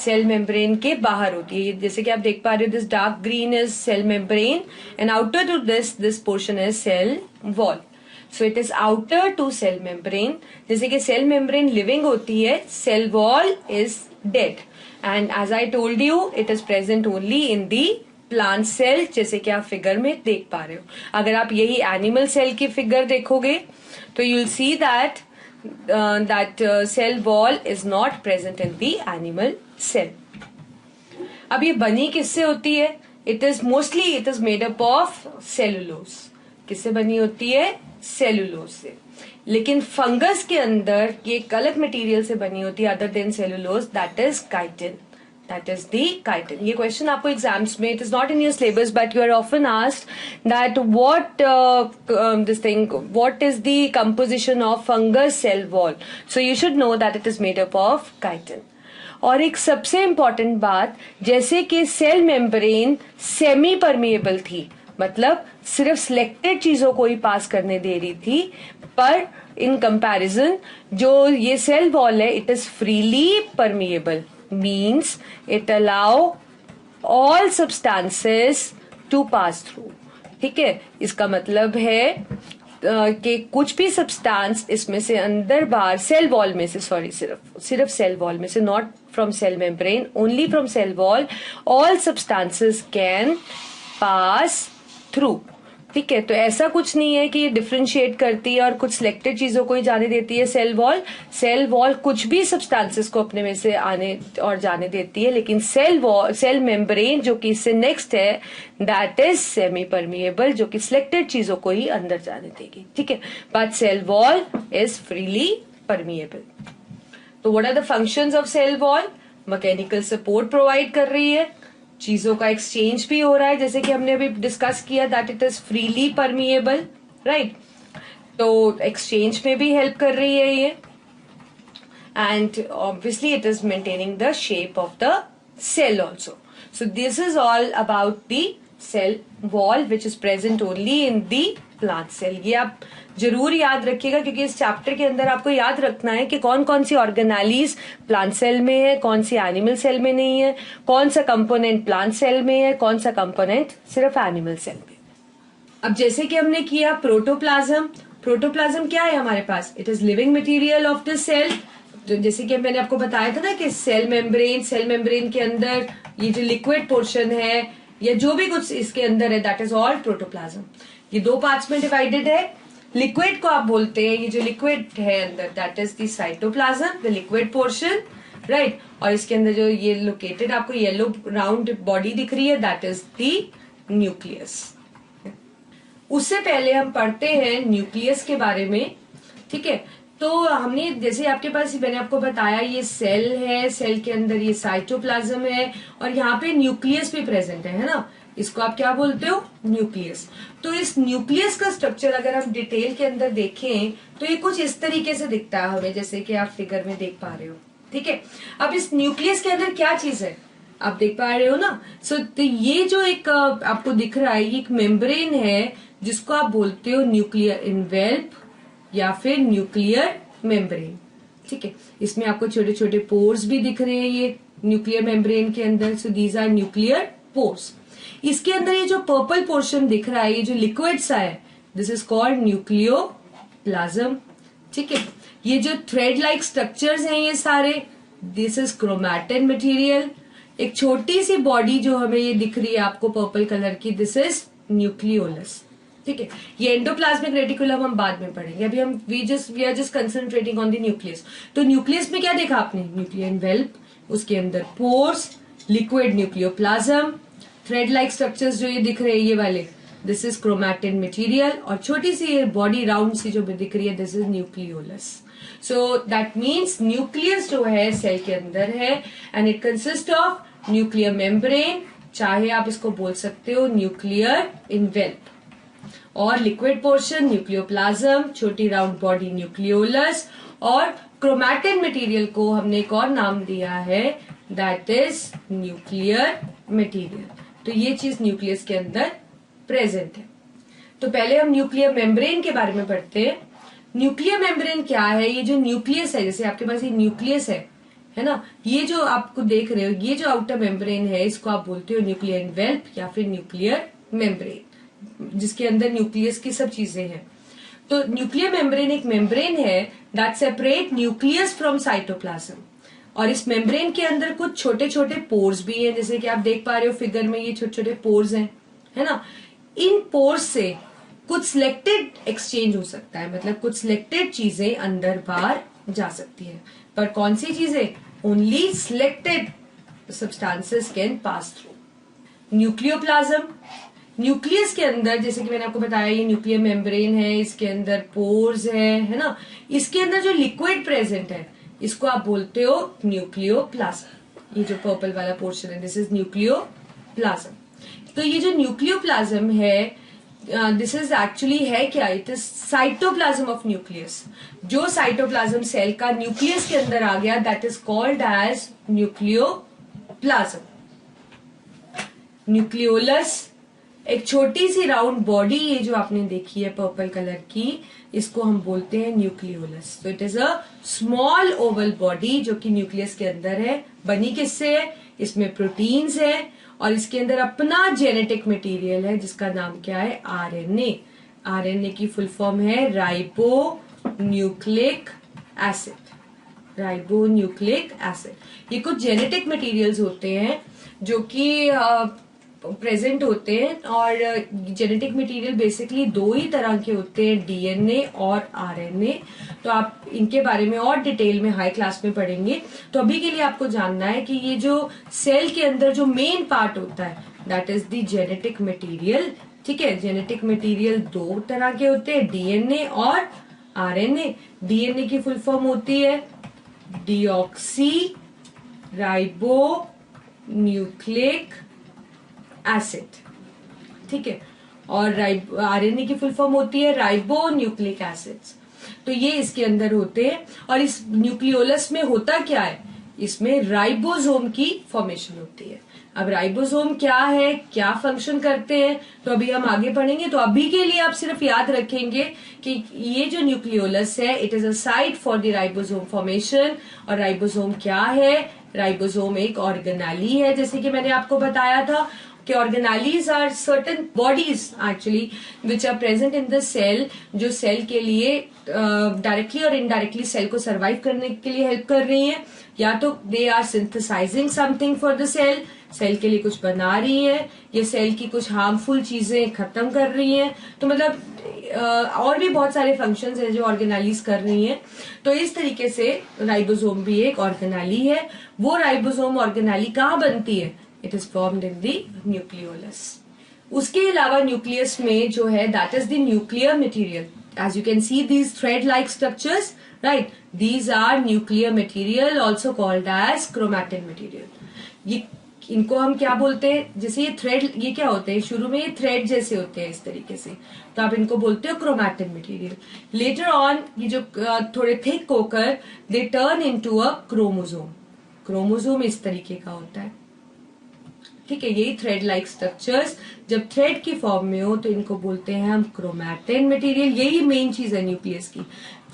Cell membrane के बाहर होती है. जैसे कि आप देख पा रहे हो, this dark green is cell membrane and outer to this portion is cell wall. So it is outer to cell membrane. जैसे कि सेल मेम्ब्रेन लिविंग होती है, cell wall is dead. And as I told you it is present only in the plant cell, जैसे कि आप figure में देख पा रहे हो. अगर आप यही एनिमल सेल की फिगर देखोगे तो you will see that cell wall is not present in the animal cell. अब ये बनी किससे होती है? It is made up of cellulose. किससे बनी होती है? सेलुलोज से. लेकिन फंगस के अंदर ये एक अलग मटेरियल से बनी होती है other than cellulose, that is chitin. That is the chitin. ये क्वेश्चन आपको एग्जाम्स में, it is not in your syllabus but you are often asked that what is the composition of fungus cell wall. So you should know that it is made up of chitin. और एक सबसे important बात, जैसे कि cell membrane semi permeable थी, मतलब सिर्फ selected चीजों को ही पास करने दे रही थी, पर इन कंपैरिजन जो ये सेल वॉल है it is freely permeable. Means it allow all substances to pass through. ठीक है, इसका मतलब है कि कुछ भी सब्सटेंस इसमें से अंदर बाहर सेल वॉल में से, सिर्फ सेल वॉल में से, not from cell membrane, only from cell wall, all substances can pass through. ठीक है, तो ऐसा कुछ नहीं है कि ये डिफरेंशिएट करती है और कुछ सिलेक्टेड चीजों को ही जाने देती है सेल वॉल। सेल वॉल कुछ भी सब्सटेंसेस को अपने में से आने और जाने देती है, लेकिन सेल वॉल, सेल मेम्ब्रेन जो कि इससे नेक्स्ट है, दैट इज सेमी परमिएबल, जो कि सिलेक्टेड चीजों को ही अंदर जाने देगी। ठीक है, but cell wall is freely permeable. तो what are the functions of cell wall? Mechanical support provide कर रही है, चीजों का एक्सचेंज भी हो रहा है, जैसे कि हमने अभी डिस्कस किया that it is freely permeable, right. तो एक्सचेंज में भी हेल्प कर रही है ये, and obviously it is maintaining the shape of the cell also. So this is all about the cell wall which is present only in the plant cell. ये आप जरूर याद रखिएगा, क्योंकि इस चैप्टर के अंदर आपको याद रखना है कि कौन कौन सी ऑर्गेनालीज प्लांट सेल में है, कौन सी एनिमल सेल में नहीं है, कौन सा कंपोनेंट प्लांट सेल में है, कौन सा कंपोनेंट सिर्फ एनिमल सेल में। अब जैसे कि हमने किया प्रोटोप्लाज्म, प्रोटोप्लाज्म क्या है हमारे पास? It is living material of the cell. तो जैसे कि मैंने आपको बताया था ना कि सेल मेम्ब्रेन के अंदर ये जो लिक्विड पोर्शन है या जो भी कुछ इसके अंदर है, दैट इज ऑल प्रोटोप्लाज्म। ये दो पार्ट्स में डिवाइडेड है। लिक्विड को आप बोलते हैं, ये जो लिक्विड है अंदर, that is the cytoplasm, the liquid portion, right. और इसके अंदर जो ये लोकेटेड आपको येलो राउंड बॉडी दिख रही है, दैट इज द न्यूक्लियस। उससे पहले हम पढ़ते हैं न्यूक्लियस के बारे में। ठीक है, तो हमने जैसे आपके पास, मैंने आपको बताया ये सेल है, सेल के अंदर ये साइटोप्लाज्म है और यहाँ पे न्यूक्लियस भी प्रेजेंट है ना। इसको आप क्या बोलते हो? न्यूक्लियस। तो इस न्यूक्लियस का स्ट्रक्चर अगर हम डिटेल के अंदर देखें तो ये कुछ इस तरीके से दिखता है हमें, जैसे कि आप फिगर में देख पा रहे हो। ठीक है, अब इस न्यूक्लियस के अंदर क्या चीज है आप देख पा रहे हो ना। तो ये जो एक आपको दिख रहा है, ये एक मेम्ब्रेन है जिसको आप बोलते हो न्यूक्लियर इनवेल्प या फिर न्यूक्लियर मेम्ब्रेन। ठीक है, इसमें आपको छोटे छोटे पोर्स भी दिख रहे हैं ये न्यूक्लियर मेम्ब्रेन के अंदर। So these are nuclear pores. इसके अंदर ये जो पर्पल पोर्शन दिख रहा है, ये जो लिक्विड सा है, दिस इज कॉल्ड न्यूक्लियोप्लाज्म। ठीक है, ये जो थ्रेड लाइक स्ट्रक्चर्स हैं ये सारे, दिस इज क्रोमैटिन मटेरियल। एक छोटी सी बॉडी जो हमें ये दिख रही है आपको पर्पल कलर की, दिस इज न्यूक्लियोलस। ठीक है, ये एंडोप्लाज्मिक रेटिकुलम हम बाद में पढ़ेंगे, अभी हम we are just concentrating on the nucleus. तो न्यूक्लियस में क्या देखा आपने? न्यूक्लियर इनवेल्प, उसके अंदर pores, liquid nucleoplasm, thread like structures जो ये दिख रहे हैं ये वाले, दिस इज क्रोमैटिन मटेरियल, और छोटी सी बॉडी राउंड सी जो दिख रही है, this is nucleolus. So that means nucleus जो है सेल के अंदर है and it consist of nuclear membrane, चाहे आप इसको बोल सकते हो न्यूक्लियर इनवेल्प, और लिक्विड पोर्शन न्यूक्लियोप्लाज्म, छोटी राउंड बॉडी न्यूक्लियोलस, और क्रोमैटिन मटेरियल को हमने एक और नाम दिया है, दैट इज न्यूक्लियर मटेरियल। तो ये चीज न्यूक्लियस के अंदर प्रेजेंट है। तो पहले हम न्यूक्लियर मेम्ब्रेन के बारे में पढ़ते हैं। न्यूक्लियर मेम्ब्रेन क्या है? ये जो न्यूक्लियस है, जैसे आपके पास ये न्यूक्लियस है ना, ये जो आपको देख रहे हो, ये जो आउटर मेम्ब्रेन है, इसको आप बोलते हो न्यूक्लियर इनवेल्प या फिर न्यूक्लियर मेम्ब्रेन, जिसके अंदर न्यूक्लियस की सब चीजें हैं। तो न्यूक्लियर मेम्ब्रेन एक मेम्ब्रेन है that separate nucleus from cytoplasm, और इस मेम्ब्रेन के अंदर कुछ छोटे छोटे पोर्स भी हैं, जैसे कि आप देख पा रहे हो फिगर में, ये छोटे छोटे पोर्स हैं, है ना। इन पोर्स से कुछ सिलेक्टेड एक्सचेंज हो सकता है, मतलब कुछ सिलेक्टेड चीजें अंदर बाहर जा सकती है, पर कौन सी चीजें? Only selected substances can pass through. Nucleoplasm, nucleus के अंदर, जैसे कि मैंने आपको बताया, ये न्यूक्लियर मेम्ब्रेन है, इसके अंदर पोर्स है ना। इसके अंदर जो लिक्विड प्रेजेंट है, इसको आप बोलते हो न्यूक्लियोप्लाज्म। ये जो पर्पल वाला पोर्शन है, दिस इज न्यूक्लियोप्लाज्म। तो ये जो न्यूक्लियोप्लाज्म है, दिस इज एक्चुअली है क्या? It is cytoplasm of nucleus. जो साइटोप्लाज्म सेल का न्यूक्लियस के अंदर आ गया, that is called as nucleoplasm. Nucleolus, एक छोटी सी राउंड बॉडी, ये जो आपने देखी है पर्पल कलर की, इसको हम बोलते हैं न्यूक्लियोलस। तो it is a small Oval body जो कि न्यूक्लियस के अंदर है। बनी किससे है? इसमें प्रोटीन्स है और इसके अंदर अपना जेनेटिक मटेरियल है जिसका नाम क्या है? आरएनए। आरएनए की फुल फॉर्म है ribo nucleic acid. Ribo nucleic acid, ये कुछ जेनेटिक मटेरियल्स होते हैं जो कि प्रेजेंट होते हैं। और जेनेटिक मटेरियल बेसिकली दो ही तरह के होते हैं, डीएनए और आरएनए। तो आप इनके बारे में और डिटेल में हाई क्लास में पढ़ेंगे। तो अभी के लिए आपको जानना है कि ये जो सेल के अंदर जो मेन पार्ट होता है that is the genetic material. ठीक है, जेनेटिक मटेरियल दो तरह के होते हैं, डीएनए और आरएनए। डीएनए की फुल फॉर्म होती है डीऑक्सी राइबो न्यूक्लिक एसिड। ठीक है, और आरएनए की फुल फॉर्म होती है राइबो न्यूक्लिक एसिड्स। तो ये इसके अंदर होते हैं। और इस न्यूक्लियोलस में होता क्या है, इसमें राइबोसोम की फॉर्मेशन होती है। अब राइबोसोम क्या है, क्या फंक्शन करते हैं, तो अभी हम आगे पढ़ेंगे। तो अभी के लिए आप सिर्फ याद रखेंगे कि ये जो न्यूक्लियोलस है it is a site for the ribosome formation. और राइबोसोम क्या है, राइबोसोम एक ऑर्गेनेली है, जैसे कि मैंने आपको बताया था कि organelles are certain bodies actually which are present in the cell, जो सेल के लिए डायरेक्टली और इनडायरेक्टली सेल को सर्वाइव करने के लिए हेल्प कर रही है। या तो they are synthesizing something for the cell, cell के लिए कुछ बना रही है, या सेल की कुछ हार्मफुल चीजें खत्म कर रही हैं। तो मतलब और भी बहुत सारे फंक्शंस हैं जो ऑर्गेनेलीज कर रही हैं। तो इस तरीके से राइबोसोम भी एक ऑर्गेनेली है। वो राइबोसोम ऑर्गेनेली कहाँ बनती है, it is formed in the nucleolus. उसके अलावा न्यूक्लियस में जो है that is the nuclear material. As you can see these thread-like structures, right? These are nuclear material, also called as chromatin material. ये इनको हम क्या बोलते हैं, जैसे ये थ्रेड, ये क्या होते हैं, शुरू में ये थ्रेड जैसे होते हैं इस तरीके से, तो आप इनको बोलते हो क्रोमैटिन मटेरियल। लेटर ऑन ये जो थोड़े थिक होकर they turn into a chromosome. Chromosome इस तरीके का होता है। ठीक है, यही थ्रेड लाइक स्ट्रक्चर्स जब थ्रेड की फॉर्म में हो तो इनको बोलते हैं हम क्रोमैटिन मटेरियल। यही मेन चीज है न्यूक्लियस की।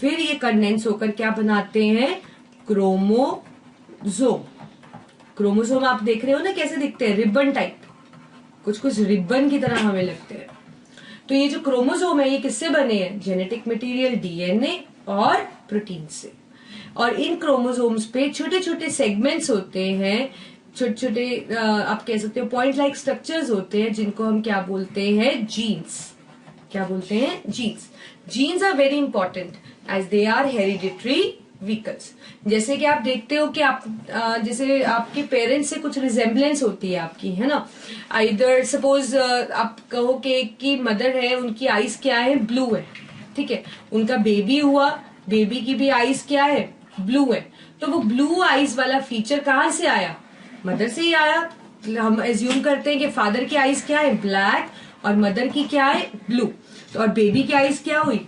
फिर ये कंडेंस होकर क्या बनाते हैं, क्रोमोसोम। क्रोमोसोम आप देख रहे हो ना कैसे दिखते हैं, रिबन टाइप, कुछ कुछ रिबन की तरह हमें लगते हैं। तो ये जो क्रोमोसोम है ये किससे बने हैं, जेनेटिक मटेरियल डीएनए और प्रोटीन से। और इन क्रोमोसोम्स पे छोटे छोटे सेगमेंट्स होते हैं, छोटे छोटे आप कह सकते हो पॉइंट लाइक स्ट्रक्चर्स होते हैं, जिनको हम क्या बोलते हैं, जीन्स। क्या बोलते हैं, genes. Genes are very important as they are hereditary vehicles. जैसे कि आप देखते हो कि आप जैसे आपके पेरेंट्स से कुछ रिजेम्बलेंस होती है आपकी, है ना। आइदर सपोज आप कहो कि मदर है, उनकी आईज क्या है, ब्लू है। ठीक है, उनका बेबी हुआ, बेबी की भी आईज क्या है, ब्लू है। तो वो ब्लू आईज वाला फीचर कहाँ से आया, मदर से ही आया। हम एज्यूम करते हैं कि फादर की आईज क्या है, ब्लैक, और मदर की क्या है, ब्लू। तो और बेबी की आईज क्या हुई,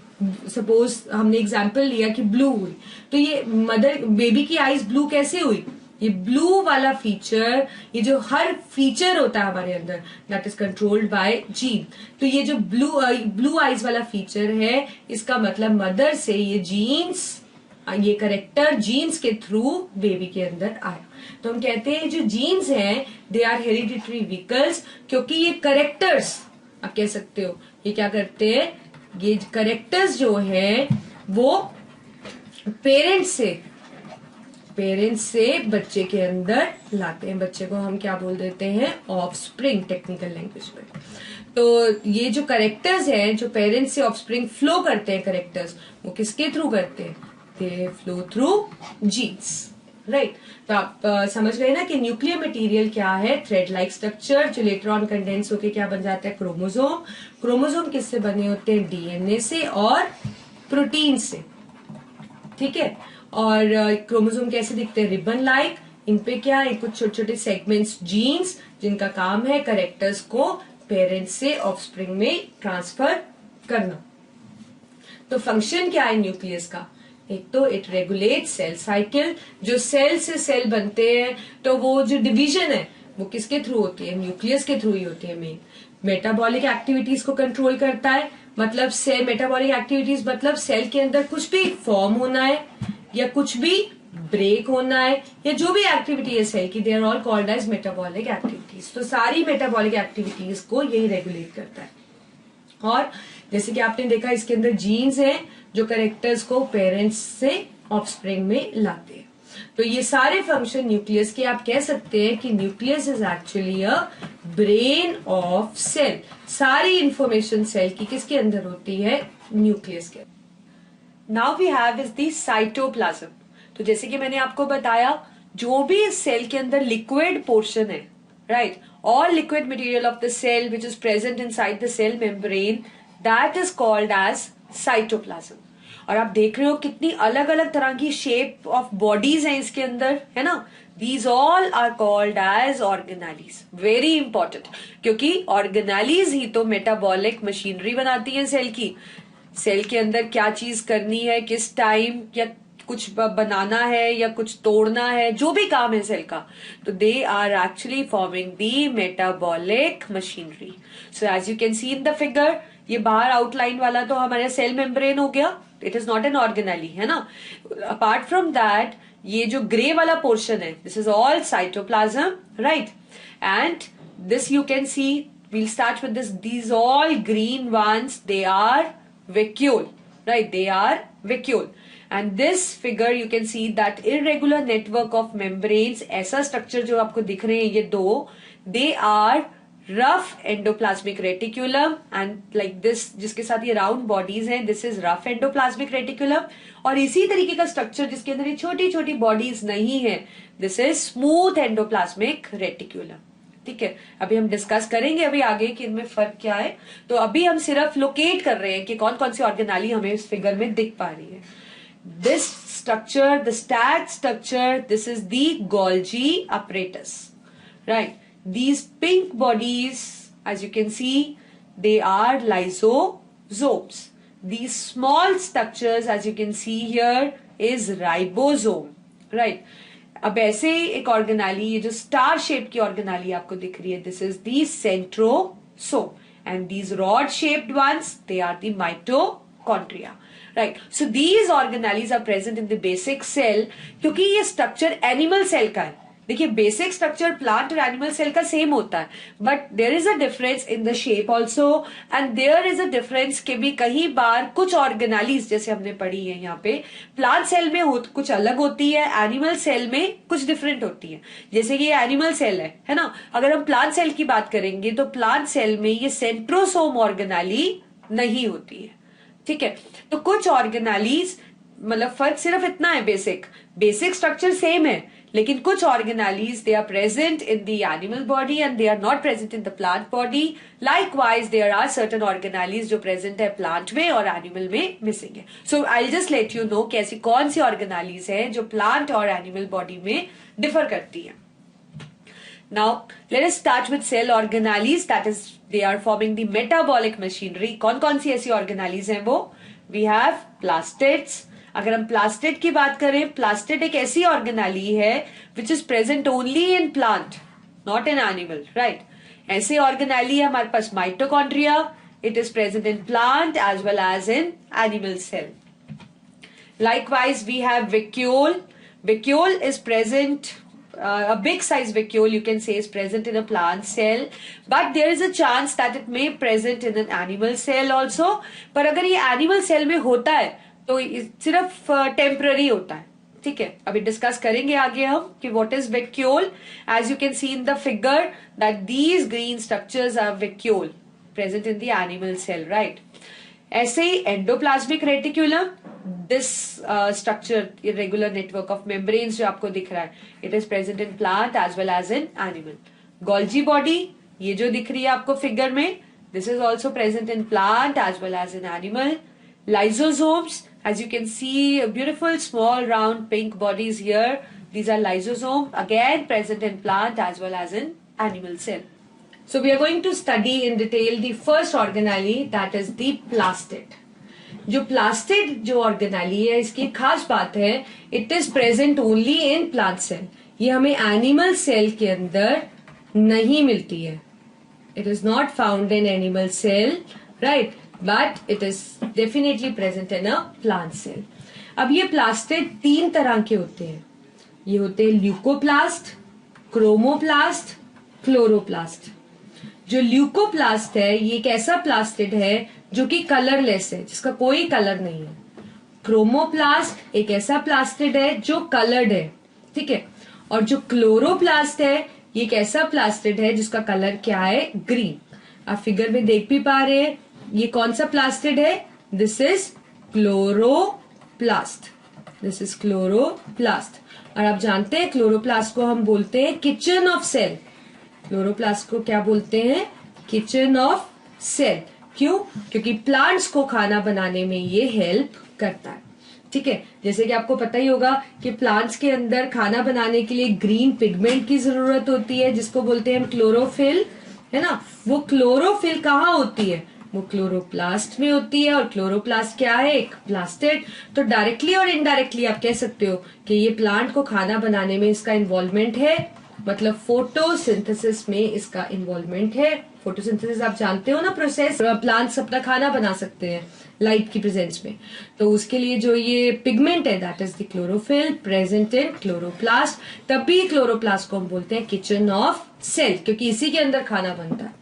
सपोज हमने एग्जांपल लिया कि ब्लू हुई, तो ये मदर बेबी की आईज ब्लू कैसे हुई, ये ब्लू वाला फीचर, ये जो हर फीचर होता है हमारे अंदर that is controlled by gene. तो ये जो ब्लू आईज वाला फीचर है, इसका मतलब मदर से ये जीन्स, ये करेक्टर जीन्स के थ्रू बेबी के अंदर आया। तो हम कहते हैं जो जीन्स हैं दे आर हेरिडिटरी व्हीकल्स, क्योंकि ये करेक्टर्स आप कह सकते हो, ये क्या करते हैं, ये करेक्टर्स जो है वो पेरेंट्स से बच्चे के अंदर लाते हैं। बच्चे को हम क्या बोल देते हैं, ऑफस्प्रिंग टेक्निकल लैंग्वेज में। तो ये जो करेक्टर्स हैं, जो पेरेंट्स से ऑफस्प्रिंग फ्लो करते हैं करेक्टर्स, वो किसके थ्रू करते हैं, दे फ्लो थ्रू जीन्स, राइट। तो आप समझ गए ना कि न्यूक्लियर मटेरियल क्या है, थ्रेड लाइक स्ट्रक्चर जो लेटर ऑन कंडेंस होकर क्या बन जाता है, क्रोमोसोम। क्रोमोसोम किससे बने होते हैं, डीएनए से और प्रोटीन से। ठीक है, और क्रोमोसोम कैसे दिखते हैं, रिबन लाइक। इन पे क्या है, कुछ छोटे छोटे सेगमेंट्स, जीन्स, जिनका काम है करेक्टर्स को पेरेंट्स से ऑफस्प्रिंग में ट्रांसफर करना। तो फंक्शन क्या है न्यूक्लियस का, एक तो इट रेगुलेट सेल साइकिल। जो सेल से सेल बनते हैं तो वो जो डिवीजन है वो किसके थ्रू होती है, न्यूक्लियस के थ्रू ही होती है। मेन मेटाबॉलिक एक्टिविटीज को कंट्रोल करता है, मतलब सेल मेटाबॉलिक एक्टिविटीज मतलब सेल के अंदर कुछ भी फॉर्म होना है या कुछ भी ब्रेक होना है या जो भी एक्टिविटी है सेल की, they are all called as metabolic activities. तो सारी मेटाबॉलिक एक्टिविटीज को यही रेगुलेट करता है। और जैसे कि आपने देखा इसके अंदर जीन्स हैं जो करेक्टर्स को पेरेंट्स से ऑफस्प्रिंग में लाते हैं। तो ये सारे फंक्शन न्यूक्लियस के, आप कह सकते हैं कि nucleus is actually a brain of cell. सारी इंफॉर्मेशन सेल की किसके अंदर होती है? न्यूक्लियस के। Now we have is the cytoplasm. तो जैसे कि मैंने आपको बताया, जो भी इस सेल के अंदर लिक्विड पोर्शन है, right, all liquid material of the cell which is present inside the cell membrane, that is called as cytoplasm. और आप देख रहे हो कितनी अलग अलग तरह की शेप ऑफ बॉडीज हैं इसके अंदर, है ना? These all are called as organelles. Very important, क्योंकि organelles ही तो मेटाबॉलिक मशीनरी बनाती हैं सेल की। सेल के अंदर क्या चीज करनी है, किस टाइम, या कुछ बनाना है या कुछ तोड़ना है, जो भी काम है सेल का, तो they are actually forming the metabolic machinery. So as you can see in the figure, ये बाहर आउटलाइन वाला तो हमारा सेल मेम्ब्रेन हो गया, it is not an organelle, है ना? अपार्ट फ्रॉम दैट, ये जो ग्रे वाला पोर्शन है, this is all cytoplasm, right? And this you can C, we'll start with this, these all green ones, they are vacuole, right? They are vacuole. And this figure you can see that irregular network of membranes, ऐसा structure जो आपको दिख रहे हैं ये दो, they are rough endoplasmic reticulum and like this, जिसके साथ ये round bodies हैं, this is rough endoplasmic reticulum. और इसी तरीके का structure जिसके अंदर ये छोटी छोटी bodies नहीं है, this is smooth endoplasmic reticulum. ठीक है, अभी हम डिस्कस करेंगे अभी आगे कि इनमें फर्क क्या है। तो अभी हम सिर्फ लोकेट कर रहे हैं कि कौन कौन सी ऑर्गेनाली हमें इस फिगर में दिख पा रही है। This structure, the stat structure, this is the Golgi apparatus, right? These pink bodies, as you can see, they are lysosomes. These small structures, as you can see here, is ribosome, right? अब ऐसे ही एक organelle, ये जो star shape की organelle आपको दिख रही है, this is the centrosome, and these rod shaped ones, they are the mitochondria, right? So these organelles are present in the basic cell, क्योंकि ये स्ट्रक्चर एनिमल सेल का है। देखिए, बेसिक स्ट्रक्चर प्लांट और एनिमल सेल का same होता है, but there is a difference in the shape also, and there is a difference के भी कई बार कुछ ऑर्गेनालीज, जैसे हमने पढ़ी है यहाँ पे, प्लांट सेल में कुछ अलग होती है, एनिमल सेल में कुछ डिफरेंट होती है। जैसे कि ये एनिमल सेल है ना? अगर हम प्लांट सेल की बात करेंगे तो प्लांट सेल में ये सेंट्रोसोम ऑर्गेनाली नहीं होती है, ठीक है? तो कुछ ऑर्गेनालीज, मतलब फर्क सिर्फ इतना है, बेसिक स्ट्रक्चर सेम है, लेकिन कुछ organelles they are present in the animal body and they are not present in the plant body. Likewise there are certain organelles जो प्रेजेंट है प्लांट में और एनिमल में मिसिंग है। So I just let you know कि ऐसी कौन सी organelles है जो प्लांट और एनिमल बॉडी में डिफर करती है। Now let us start with cell organelles, that is they are forming the metabolic machinery. कौन कौन सी ऐसी ऑर्गेनालीज हैं वो? We have plastids. अगर हम प्लास्टिड की बात करें, प्लास्टिड एक ऐसी ऑर्गेनाली है which is present only in plant, not in animal, right? ऐसे ऑर्गेनाली है हमारे पास mitochondria, it is present in plant as well as in animal cell. Likewise, we have vacuole. Vacuole is present, a big size vacuole you can say is present in a plant cell, but there is a chance that it may present in an animal cell also. पर अगर ये animal cell में होता है तो सिर्फ temporary होता है, ठीक है? अभी डिस्कस करेंगे आगे हम कि what is vacuole. As you can see in the figure that these green structures are vacuole present in the animal cell, right? ऐसे ही endoplasmic reticulum, this structure irregular network of membranes जो आपको दिख रहा है, it is present in plant as well as in animal. Golgi body, ये जो दिख रही है आपको फिगर में, this is also present in plant as well as in animal. Lysosomes, as you can see, beautiful small round pink bodies here. These are lysosomes, again present in plant as well as in animal cell. So we are going to study in detail the first organelle, that is the plastid. जो plastid जो organelle है, इसकी खास बात है, it is present only in plant cell. ये हमें animal cell के अंदर नहीं मिलती है. It is not found in animal cell, right? But it is definitely present in a plant cell. अब ये प्लास्टिड तीन तरह के होते हैं. ये होते हैं ल्यूकोप्लास्ट, क्रोमोप्लास्ट, क्लोरोप्लास्ट. जो ल्यूकोप्लास्ट है ये एक ऐसा प्लास्टिड है जो कि कलरलेस है, जिसका कोई कलर नहीं है. क्रोमोप्लास्ट एक ऐसा प्लास्टिड है जो कलर्ड है, ठीक है? और जो क्लोरोप्लास्ट है ये एक ऐसा प्लास्टिड है जिसका कलर क्या है, ग्रीन। आप फिगर में देख भी पा रहे हैं, ये कौन सा प्लास्टिड है, this is chloroplast, this is chloroplast. और आप जानते हैं क्लोरोप्लास्ट को हम बोलते हैं किचन ऑफ सेल। क्लोरोप्लास्ट को क्या बोलते हैं, किचन ऑफ सेल। क्यों, क्योंकि प्लांट्स को खाना बनाने में ये हेल्प करता है। ठीक है, जैसे कि आपको पता ही होगा कि प्लांट्स के अंदर खाना बनाने के लिए ग्रीन पिगमेंट की जरूरत होती है, जिसको बोलते हैं हम क्लोरोफिल, है ना। वो क्लोरोफिल कहाँ होती है, वो क्लोरोप्लास्ट में होती है। और क्लोरोप्लास्ट क्या है, एक प्लास्टिड। तो डायरेक्टली और इनडायरेक्टली आप कह सकते हो कि ये प्लांट को खाना बनाने में इसका इन्वॉल्वमेंट है, मतलब फोटोसिंथेसिस में इसका इन्वॉल्वमेंट है। फोटोसिंथेसिस आप जानते हो ना प्रोसेस, प्लांट्स अपना खाना बना सकते हैं लाइट की प्रेजेंस में। तो उसके लिए जो ये पिगमेंट है that is the chlorophyll present in chloroplast. तभी क्लोरोप्लास्ट को हम बोलते हैं किचन ऑफ सेल, क्योंकि इसी के अंदर खाना बनता है।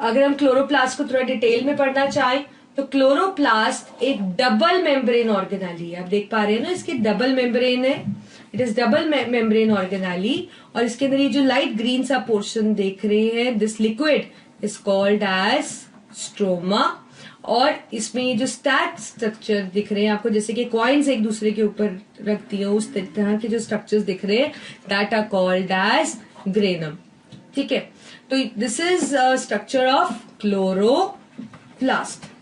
अगर हम क्लोरोप्लास्ट को थोड़ा डिटेल में पढ़ना चाहें तो क्लोरोप्लास्ट एक डबल मेम्ब्रेन ऑर्गेनेली है। आप देख पा रहे हैं ना, इसकी डबल मेम्ब्रेन है, it is double membrane organelle. और इसके अंदर ये जो लाइट ग्रीन सा पोर्शन देख रहे हैं, this liquid is called as stroma. और इसमें ये जो स्टैक स्ट्रक्चर दिख रहे हैं आपको, जैसे कि कॉइन्स एक दूसरे के ऊपर रखती है, उस तरह के जो स्ट्रक्चर्स दिख रहे हैं that are called as granum. ठीक है, तो this is structure of chloroplast.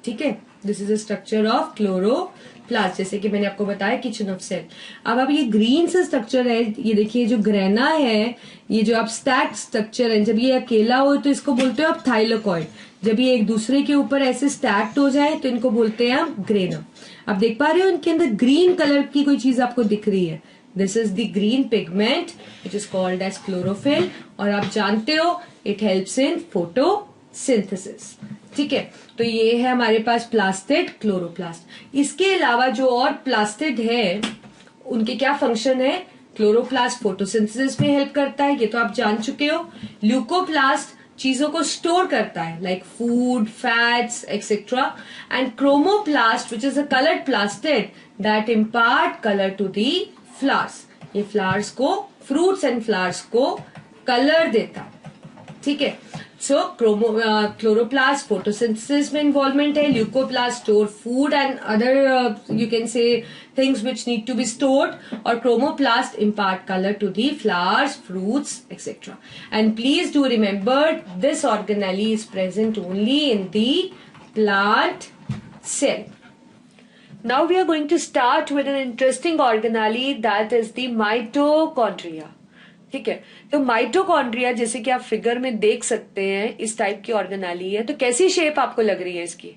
ठीक है, this is a structure of chloroplast, जैसे कि मैंने आपको बताया किचन ऑफ सेल। अब ये ग्रीन सा स्ट्रक्चर है, ये देखिए जो ग्रेना है, ये जो आप स्टैक्ड स्ट्रक्चर है, जब ये अकेला हो तो इसको बोलते हो आप थाइलोकॉइड। जब ये एक दूसरे के ऊपर ऐसे स्टैक्ड हो जाए तो इनको बोलते हैं आप ग्रेनम। आप देख पा रहे हो इनके अंदर ग्रीन कलर की कोई चीज आपको दिख रही है, this is the green pigment which is called as chlorophyll. और आप जानते हो इट हेल्प्स इन फोटोसिंथेसिस। ठीक है, तो ये है हमारे पास प्लास्टिड क्लोरोप्लास्ट। इसके अलावा जो और प्लास्टिड है उनके क्या फंक्शन है, क्लोरोप्लास्ट फोटोसिंथेसिस में हेल्प करता है, ये तो आप जान चुके हो। ल्यूकोप्लास्ट चीजों को स्टोर करता है like food, fats etcetera. And chromoplast which is a coloured plastid that impart colour to the flowers. ये फ्लावर्स को, फ्रूट्स एंड फ्लावर्स को कलर देता है। ठीक है, सो क्लोरोप्लास्ट फोटोसिंथेसिस में इन्वॉल्वमेंट है, leucoplast store food and other you can say things which need to be stored, और chromoplast impart colour to the flowers, fruits etcetera. And please do remember this organelle is present only in the plant cell. Now we are going to start with an interesting organelle that is the mitochondria. ठीक है, तो mitochondria जैसे कि आप figure में देख सकते हैं इस टाइप की ऑर्गेनेली है। तो कैसी शेप आपको लग रही है इसकी,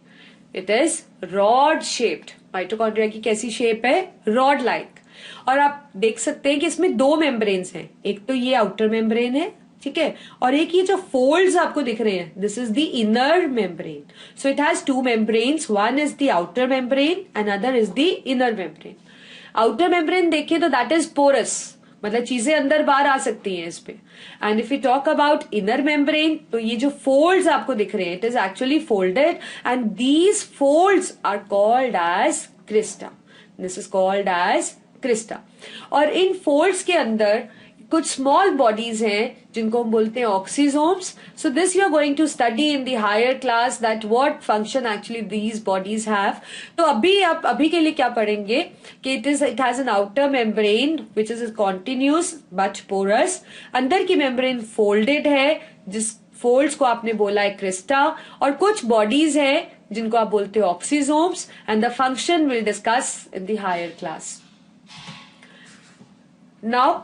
it is rod shaped. Mitochondria की कैसी शेप है, रॉड लाइक। और आप देख सकते हैं कि इसमें दो मेम्ब्रेन्स हैं, एक तो ये आउटर मेम्ब्रेन है, ठीक है, और एक ये जो फोल्ड्स आपको दिख रहे हैं this is the inner membrane. So it has to membranes, one is the outer membrane and other is the inner membrane. Outer membrane देखिए तो दैट इज पोरस, मतलब चीजें अंदर बाहर आ सकती हैं इस पे। And if you talk about inner membrane, तो ये जो फोल्ड्स आपको दिख रहे हैं it is actually folded and these folds are called as crista. This is called as crista. और इन फोल्ड्स के अंदर कुछ स्मॉल बॉडीज हैं जिनको हम बोलते हैं oxysomes. So this you are going to study in the higher class that what function actually these bodies have. तो अभी के लिए क्या पढ़ेंगे कि it has an outer membrane which is continuous but porous. अंदर की मेम्ब्रेन फोल्डेड है, जिस फोल्ड्स को आपने बोला है क्रिस्टा, और कुछ बॉडीज है जिनको आप बोलते हो oxysomes, and the function will discuss in the higher class. Now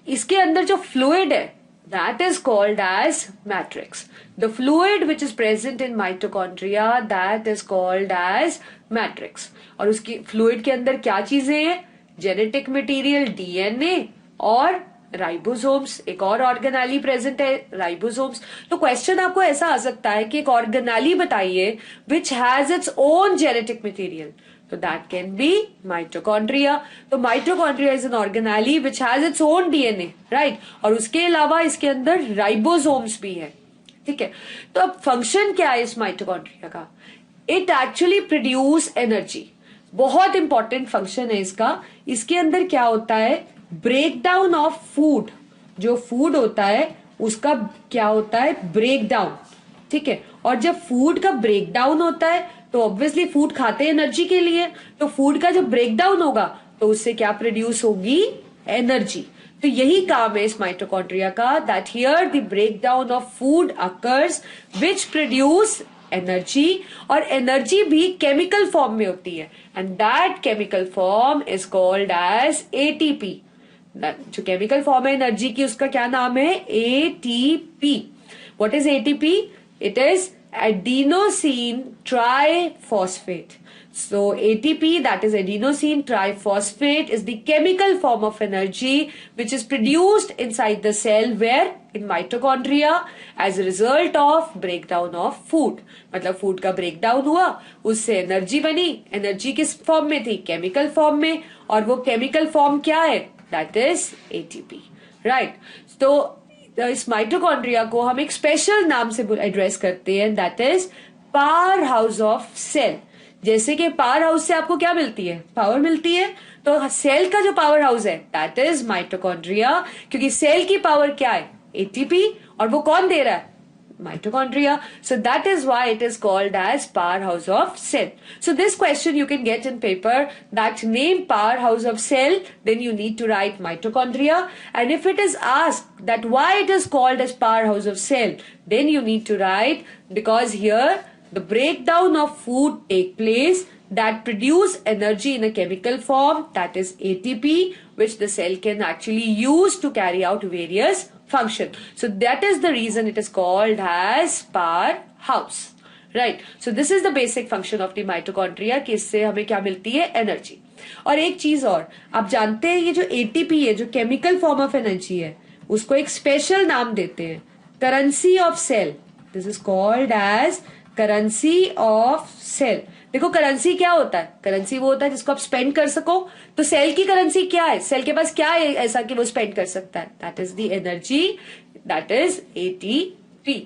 इसके अंदर जो फ्लूइड है that is called as matrix. The fluid which is present in mitochondria that is called as matrix. और उसकी फ्लूइड के अंदर क्या चीजें हैं? जेनेटिक मटेरियल डीएनए और राइबोसोम्स. एक और ऑर्गेनेली प्रेजेंट है राइबोसोम्स. तो क्वेश्चन आपको ऐसा आ सकता है कि एक ऑर्गेनेली बताइए which has its own genetic material. So that can be mitochondria. तो mitochondria is an organelle which has its own DNA, right? और उसके अलावा इसके अंदर राइबोसोम्स भी है. ठीक है, तो अब फंक्शन क्या है इस माइटोकॉन्ड्रिया का? It actually produce energy. बहुत इंपॉर्टेंट फंक्शन है इसका. इसके अंदर क्या होता है? ब्रेकडाउन ऑफ फूड, जो फूड होता है उसका क्या होता है, ब्रेकडाउन, ठीक है। और जब फूड का ब्रेकडाउन होता है तो ऑब्वियसली फूड खाते हैं एनर्जी के लिए, तो फूड का जब ब्रेकडाउन होगा तो उससे क्या प्रोड्यूस होगी, एनर्जी। तो यही काम है इस माइटोकॉन्ड्रिया का, that here the breakdown of food occurs which produce energy, और एनर्जी भी केमिकल फॉर्म में होती है, and that chemical form is called as ATP. जो केमिकल फॉर्म है एनर्जी की उसका क्या नाम है, ATP. What is ATP? It is adenosine triphosphate. So ATP, that is adenosine triphosphate, is the chemical form of energy which is produced inside the cell, where in mitochondria, as a result of breakdown of food. मतलब food का breakdown हुआ, उससे energy बनी, energy किस form में थी, chemical form में, और वो केमिकल फॉर्म क्या है, दैट इज एटीपी, राइट। तो इस माइटोकॉन्ड्रिया को हम एक स्पेशल नाम से एड्रेस करते हैं, that is power house of cell. जैसे कि पावर हाउस से आपको क्या मिलती है, पावर मिलती है, तो सेल का जो पावर हाउस है दैट इज माइटोकॉन्ड्रिया, क्योंकि सेल की पावर क्या है, एटीपी, और वो कौन दे रहा है, mitochondria. So that is why it is called as powerhouse of cell. So this question you can get in paper, that name powerhouse of cell, then you need to write mitochondria. And if it is asked that why it is called as powerhouse of cell, then you need to write, because here the breakdown of food take place that produce energy in a chemical form, that is ATP, which the cell can actually use to carry out various function. So that is the reason it is called as powerhouse, right? So this is the basic function of the mitochondria, कि इससे हमें क्या मिलती है, energy. और एक चीज और, आप जानते हैं ये जो एटीपी है, जो केमिकल फॉर्म ऑफ एनर्जी है, उसको एक स्पेशल नाम देते हैं, currency of cell. This is called as currency of cell. देखो करेंसी क्या होता है, करेंसी वो होता है जिसको आप स्पेंड कर सको, तो सेल की करेंसी क्या है, सेल के पास क्या है ऐसा कि वो स्पेंड कर सकता है, that is the energy, that is ATP.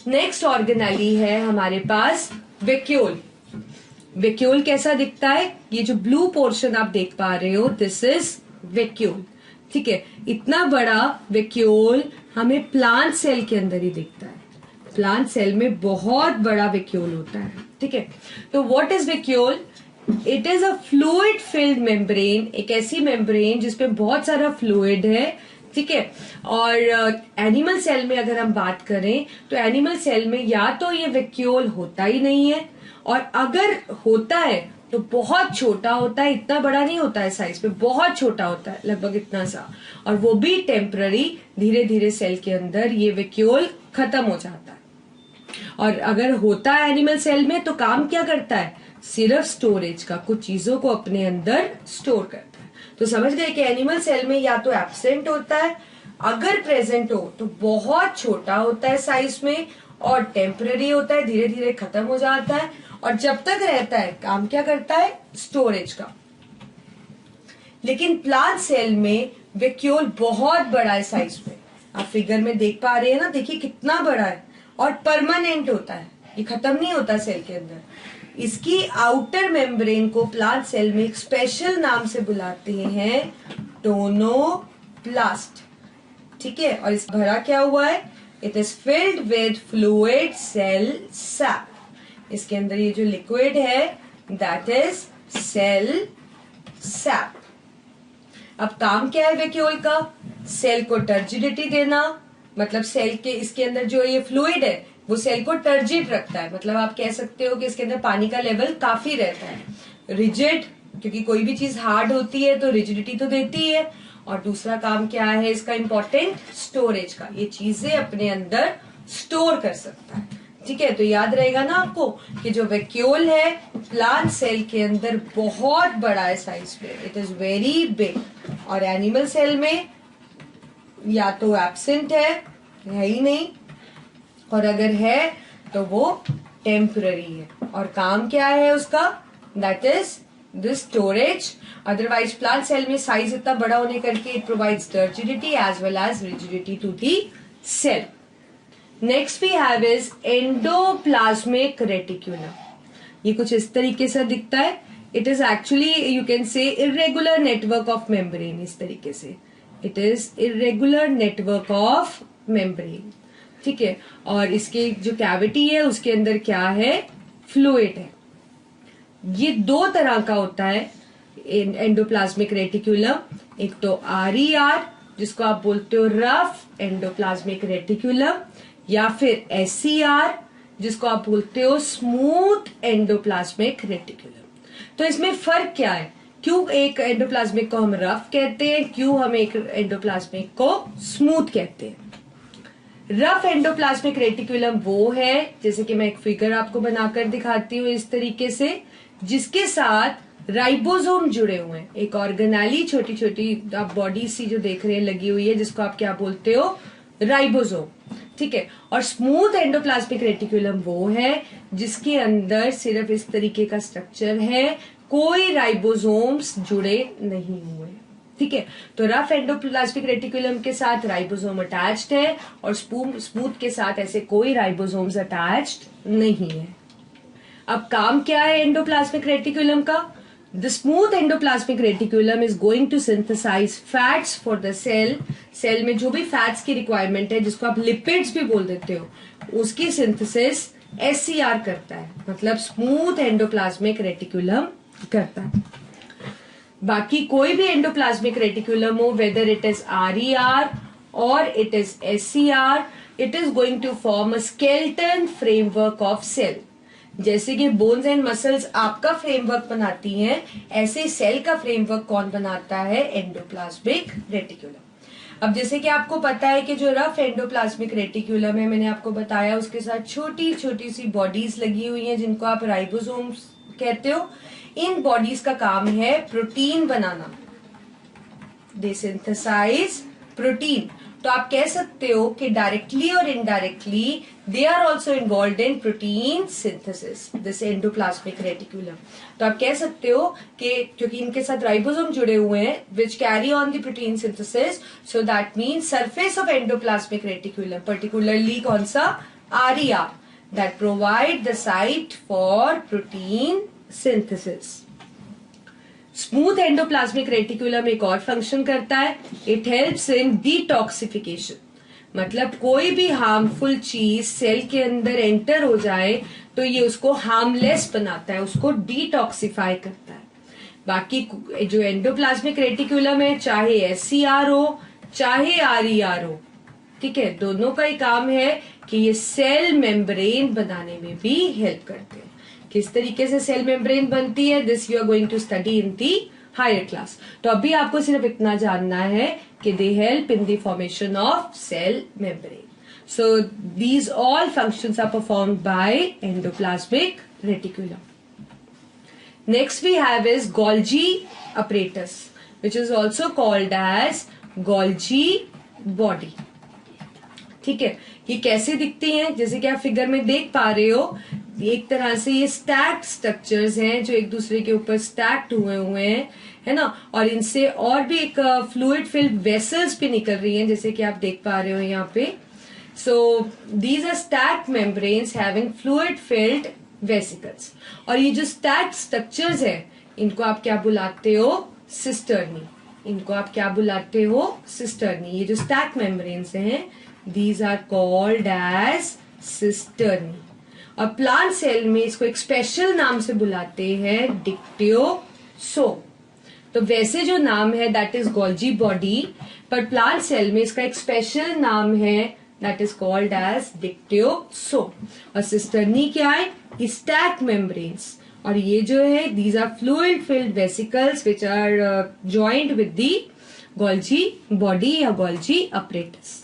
Next organelle है हमारे पास वैक्यूल। वैक्यूल कैसा दिखता है, ये जो ब्लू पोर्शन आप देख पा रहे हो, दिस इज वैक्यूल, ठीक है। इतना बड़ा वैक्यूल हमें प्लांट सेल के अंदर ही दिखता है, प्लांट सेल में बहुत बड़ा वैक्यूल होता है, ठीक है। तो what is vacuole? It is a fluid filled membrane, एक ऐसी मेम्ब्रेन जिसपे बहुत सारा फ्लूइड है, ठीक है। और एनिमल सेल में अगर हम बात करें तो एनिमल सेल में या तो ये वैक्यूल होता ही नहीं है, और अगर होता है तो बहुत छोटा होता है, इतना बड़ा नहीं होता है साइज पे, बहुत छोटा होता है, लगभग इतना सा, और वो भी टेम्पररी, धीरे धीरे सेल के अंदर ये वैक्यूल खत्म हो जाता है। और अगर होता है एनिमल सेल में तो काम क्या करता है, सिर्फ स्टोरेज का, कुछ चीजों को अपने अंदर स्टोर करता है। तो समझ गए कि एनिमल सेल में या तो एब्सेंट होता है, अगर प्रेजेंट हो तो बहुत छोटा होता है साइज में, और टेम्पररी होता है, धीरे धीरे खत्म हो जाता है, और जब तक रहता है काम क्या करता है, स्टोरेज का। लेकिन प्लांट सेल में वैक्यूल बहुत बड़ा है साइज में, आप फिगर में देख पा रहे हैं ना, देखिए कितना बड़ा है, और परमानेंट होता है, ये खत्म नहीं होता सेल के अंदर। इसकी आउटर मेम्ब्रेन को प्लांट सेल में एक स्पेशल नाम से बुलाते हैं, टोनोप्लास्ट, ठीक है। और इस भरा क्या हुआ है, it is filled with fluid cell sap. इसके अंदर ये जो लिक्विड है दैट इज सेल सैप। अब काम क्या है वैक्यूल का, सेल को टर्जिडिटी देना, मतलब सेल के इसके अंदर जो ये फ्लूइड है वो सेल को टर्जिड रखता है, मतलब आप कह सकते हो कि इसके अंदर पानी का लेवल काफी रहता है। रिजिड, क्योंकि कोई भी चीज हार्ड होती है तो रिजिडिटी तो देती है, और दूसरा काम क्या है इसका इम्पोर्टेंट, स्टोरेज का, ये चीजें अपने अंदर स्टोर कर सकता है, ठीक है। तो याद रहेगा ना आपको कि जो वैक्यूल है प्लांट सेल के अंदर बहुत बड़ा है साइज में, इट इज वेरी बिग, और एनिमल सेल में या तो एब्सेंट है ही नहीं, और अगर है तो वो टेम्पररी है, और काम क्या है उसका, that is the storage. Otherwise plant cell में साइज इतना बड़ा होने करके it provides turgidity as well as rigidity to the cell. Next we have is endoplasmic reticulum. ये कुछ इस तरीके से दिखता है, it is actually you can say irregular network of membrane. इस तरीके से it is irregular network of membrane. ठीक है. और इसके जो कैविटी है उसके अंदर क्या है, फ्लूइड है. ये दो तरह का होता है एंडोप्लाज्मिक रेटिकुलम. एक तो RER जिसको आप बोलते हो रफ एंडोप्लाज्मिक रेटिकुलम, या फिर SCR जिसको आप बोलते हो स्मूथ एंडोप्लाज्मिक रेटिकुलम. तो इसमें फर्क क्या है, क्यों एक एंडोप्लाज्मिक को हम रफ कहते हैं, क्यों हम एक एंडोप्लाज्मिक को स्मूथ कहते हैं. रफ एंडोप्लाज्मिक रेटिकुलम वो है, जैसे कि मैं एक फिगर आपको बनाकर दिखाती हूँ इस तरीके से, जिसके साथ राइबोसोम जुड़े हुए हैं. एक ऑर्गेनेली छोटी छोटी आप बॉडी सी जो देख रहे हैं लगी हुई है, जिसको आप क्या बोलते हो, राइबोसोम. ठीक है. और स्मूथ एंडोप्लाज्मिक रेटिकुलम वो है जिसके अंदर सिर्फ इस तरीके का स्ट्रक्चर है, कोई राइबोसोम्स जुड़े नहीं हुए. ठीक है. तो रफ एंडोप्लाज्मिक रेटिकुलम के साथ राइबोसोम अटैच्ड है और स्मूथ के साथ ऐसे कोई राइबोसोम्स अटैच्ड नहीं है. अब काम क्या है एंडोप्लाज्मिक रेटिकुलम का? The smooth endoplasmic reticulum is going to synthesize fats for the cell. Cell में जो भी फैट्स की रिक्वायरमेंट है, जिसको आप लिपिड्स भी बोल देते हो, उसकी सिंथेसिस SCR करता है, मतलब स्मूथ एंडोप्लाज्मिक रेटिकुलम करता है. बाकी कोई भी एंडोप्लाज्मिक रेटिकुलम हो, वेदर इट इज RER और it is SCR, it is going to form a skeleton framework of cell. जैसे कि बोन्स एंड मसल्स आपका फ्रेमवर्क बनाती हैं, ऐसे सेल का फ्रेमवर्क कौन बनाता है, एंडोप्लाज्मिक रेटिकुलम. अब जैसे कि आपको पता है कि जो रफ एंडोप्लाज्मिक रेटिकुलम है, मैंने आपको बताया उसके साथ छोटी छोटी सी बॉडीज लगी हुई हैं जिनको आप राइबोसोम्स कहते हो. इन बॉडीज का काम है प्रोटीन बनाना. They synthesize protein. तो आप कह सकते हो कि डायरेक्टली और indirectly they are also involve in protein synthesis, this endoplasmic reticulum. तो आप कह सकते हो कि क्योंकि इनके साथ राइबोसोम जुड़े हुए हैं which carry on the protein synthesis, so that means surface of endoplasmic reticulum, particularly कौन सा, RER, that provide the site for protein synthesis. Smooth endoplasmic reticulum एक और फंक्शन करता है, इट हेल्प्स इन डिटॉक्सिफिकेशन. मतलब कोई भी हार्मफुल चीज सेल के अंदर एंटर हो जाए तो ये उसको हार्मलेस बनाता है, उसको डिटॉक्सिफाई करता है. बाकी जो एंडोप्लाज्मिक रेटिकुलम है, चाहे SCR हो चाहे RER हो, ठीक है, दोनों का ही काम है कि ये सेल मेम्ब्रेन बनाने में भी हेल्प करते हैं. किस तरीके से सेल मेम्ब्रेन बनती है, this you are going to study in the higher class. तो अभी आपको सिर्फ इतना जानना है कि they help in the formation of cell membrane. So these all functions are performed by endoplasmic reticulum. Next we have is Golgi apparatus, which is also called as Golgi body. ठीक है. ये कैसे दिखते हैं, जैसे कि आप फिगर में देख पा रहे हो, एक तरह से ये स्टैक्ड स्ट्रक्चर्स हैं जो एक दूसरे के ऊपर स्टैक्ड हुए हैं, है ना. और इनसे और भी एक फ्लूइड फिल्ड वेसल्स भी निकल रही हैं, जैसे कि आप देख पा रहे हो यहाँ पे. So these are stacked membranes having fluid filled vesicles. और ये जो स्टैक्ड स्ट्रक्चर्स है, इनको आप क्या बुलाते हो, सिस्टर्नी. इनको आप क्या बुलाते हो, सिस्टर्नी. ये जो स्टैक्ड मेम्ब्रेन्स हैं, these are called as cisternae. और प्लांट सेल में इसको एक स्पेशल नाम से बुलाते हैं, डिक्टियोसोम. तो वैसे जो नाम है दैट इज गोल्जी बॉडी, पर प्लांट सेल में इसका एक स्पेशल नाम है that is called as dictyosome. और सिस्टर्नी क्या है, स्टैक्ड मेम्ब्रेन्स. और ये जो है these are fluid filled vesicles which are joint with the Golgi body या गोल्जी apparatus.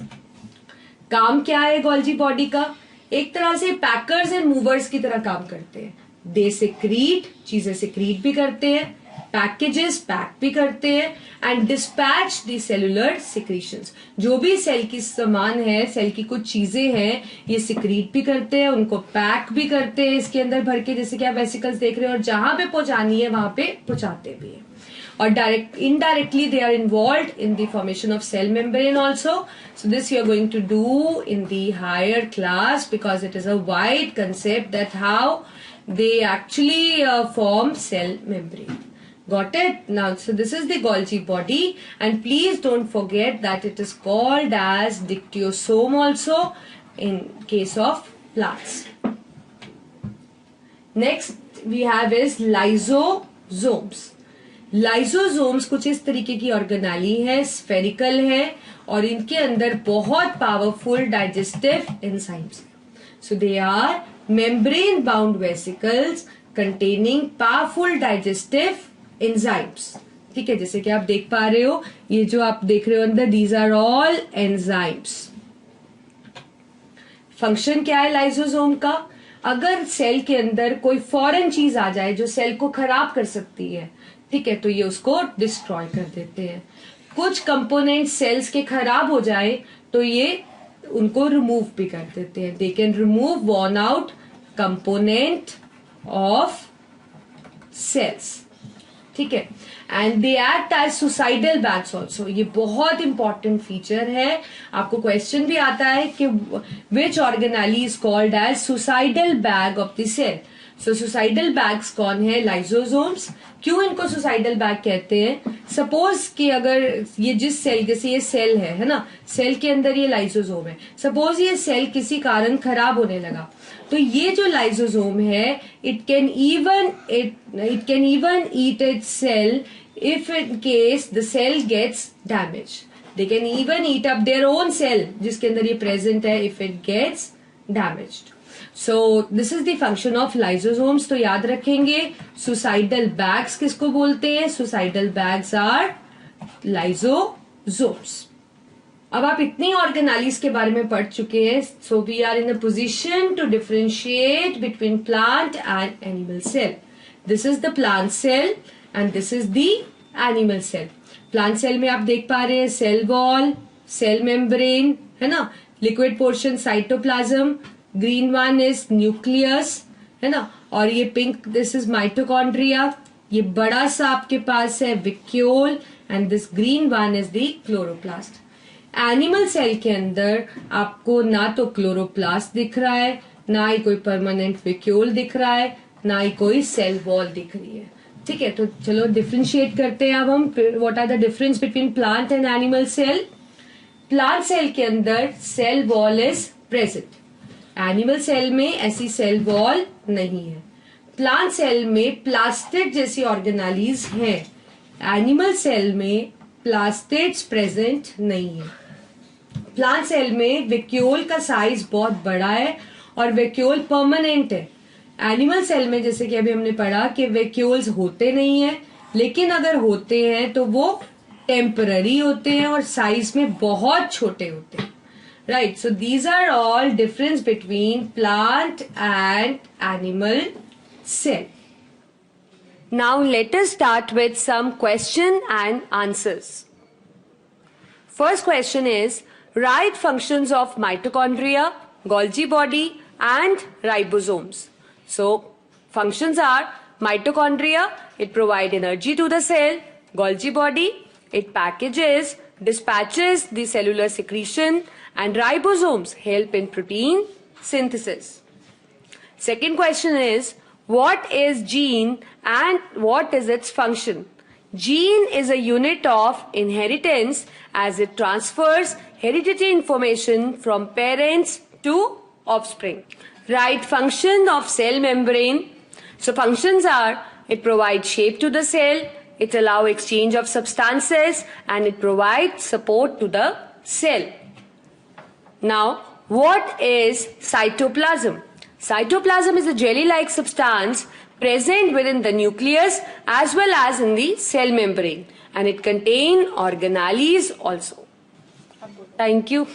काम क्या है गोल्जी बॉडी का, एक तरह से पैकर्स एंड मूवर्स की तरह काम करते हैं. दे सिक्रीट, चीजें सिक्रीट भी करते हैं, पैकेजेस पैक भी करते हैं, and dispatch the cellular secretions. जो भी सेल की सामान है, सेल की कुछ चीजें हैं, ये सिक्रीट भी करते हैं, उनको पैक भी करते हैं इसके अंदर भर के, जैसे कि आप वेसिकल्स देख रहे हो, और जहां पे पहुंचानी है वहां पे पहुंचाते भी है. और indirectly they are involved in the formation of cell membrane also. So this you are going to do in the higher class, because it is a wide concept that how they actually form cell membrane. Got it? Now, so this is the Golgi body, and please don't forget that it is called as dictyosome also in case of plants. Next we have is lysosomes. Lysosomes कुछ इस तरीके की organelle है, spherical है और इनके अंदर बहुत powerful digestive enzymes. So they are membrane bound vesicles containing powerful digestive enzymes. ठीक है, जैसे कि आप देख पा रहे हो, ये जो आप देख रहे हो अंदर, these are all enzymes. Function क्या है लाइसोसोम का? अगर सेल के अंदर कोई फॉरेन चीज आ जाए जो सेल को खराब कर सकती है, ठीक है, तो ये उसको डिस्ट्रॉय कर देते हैं। कुछ कंपोनेंट सेल्स के खराब हो जाए तो ये उनको रिमूव भी कर देते हैं। They can remove worn out component of cells. ठीक है, and they act as suicidal bags also. ये बहुत इंपॉर्टेंट फीचर है। आपको क्वेश्चन भी आता है कि which organelle is called as suicidal bag of the cell. So suicidal bags कौन है? लाइसोसोम्स। क्यों इनको सुसाइडल बैग कहते हैं? सपोज कि अगर ये जिस सेल, जैसे ये सेल है ना, सेल के अंदर ये लाइसोसोम है, सपोज ये सेल किसी कारण खराब होने लगा, तो ये जो लाइसोसोम है, it can even eat its cell if in case the cell gets damage. They can even eat up their own cell जिसके अंदर ये प्रेजेंट है, if it gets damaged. So this is the function of lysosomes. तो याद रखेंगे, suicidal bags किसको बोलते हैं? Suicidal bags are lysosomes. अब आप इतनी ऑर्गेनालीज के बारे में पढ़ चुके हैं, so we are in a position to differentiate between plant and animal cell. This is the plant cell and this is the animal cell. Plant cell में आप देख पा रहे हैं सेल वॉल, सेल मेम्ब्रेन, है ना, liquid portion cytoplasm, green one is nucleus, है ना, और ये पिंक दिस इज माइटोकॉन्ड्रिया। ये बड़ा सा आपके पास है vacuole and this green one is the chloroplast. Animal cell के अंदर आपको ना तो क्लोरोप्लास्ट दिख रहा है, ना ही कोई परमानेंट विक्यूल दिख रहा है, ना ही कोई सेल वॉल दिख रही है। ठीक है, तो चलो डिफरेंशिएट करते हैं अब हम। What are the difference between plant and animal cell? Plant cell के अंदर cell wall is present, animal cell में ऐसी सेल वॉल नहीं है। प्लांट सेल में प्लास्टिड जैसी ऑर्गेनालीज हैं, एनिमल सेल में प्लास्टिड्स प्रेजेंट नहीं है। प्लांट सेल में वेक्यूल का साइज बहुत बड़ा है और वेक्यूल परमानेंट है। एनिमल सेल में जैसे कि अभी हमने पढ़ा कि वेक्यूल्स होते नहीं है, लेकिन अगर होते हैं तो वो टेम्पररी होते हैं और साइज में बहुत छोटे होते हैं। Right, so these are all difference between plant and animal cell. Now let us start with some question and answers. First question is, write functions of mitochondria, Golgi body and ribosomes. So functions are mitochondria, it provides energy to the cell. Golgi body, it packages, dispatches the cellular secretion, and ribosomes help in protein synthesis. Second question is, what is gene and what is its function? Gene is a unit of inheritance as it transfers hereditary information from parents to offspring. Write function of cell membrane. So functions are, it provides shape to the cell, it allows exchange of substances, and it provides support to the cell. Now, what is cytoplasm? Cytoplasm is a jelly-like substance present within the nucleus as well as in the cell membrane, and it contains organelles also. Thank you.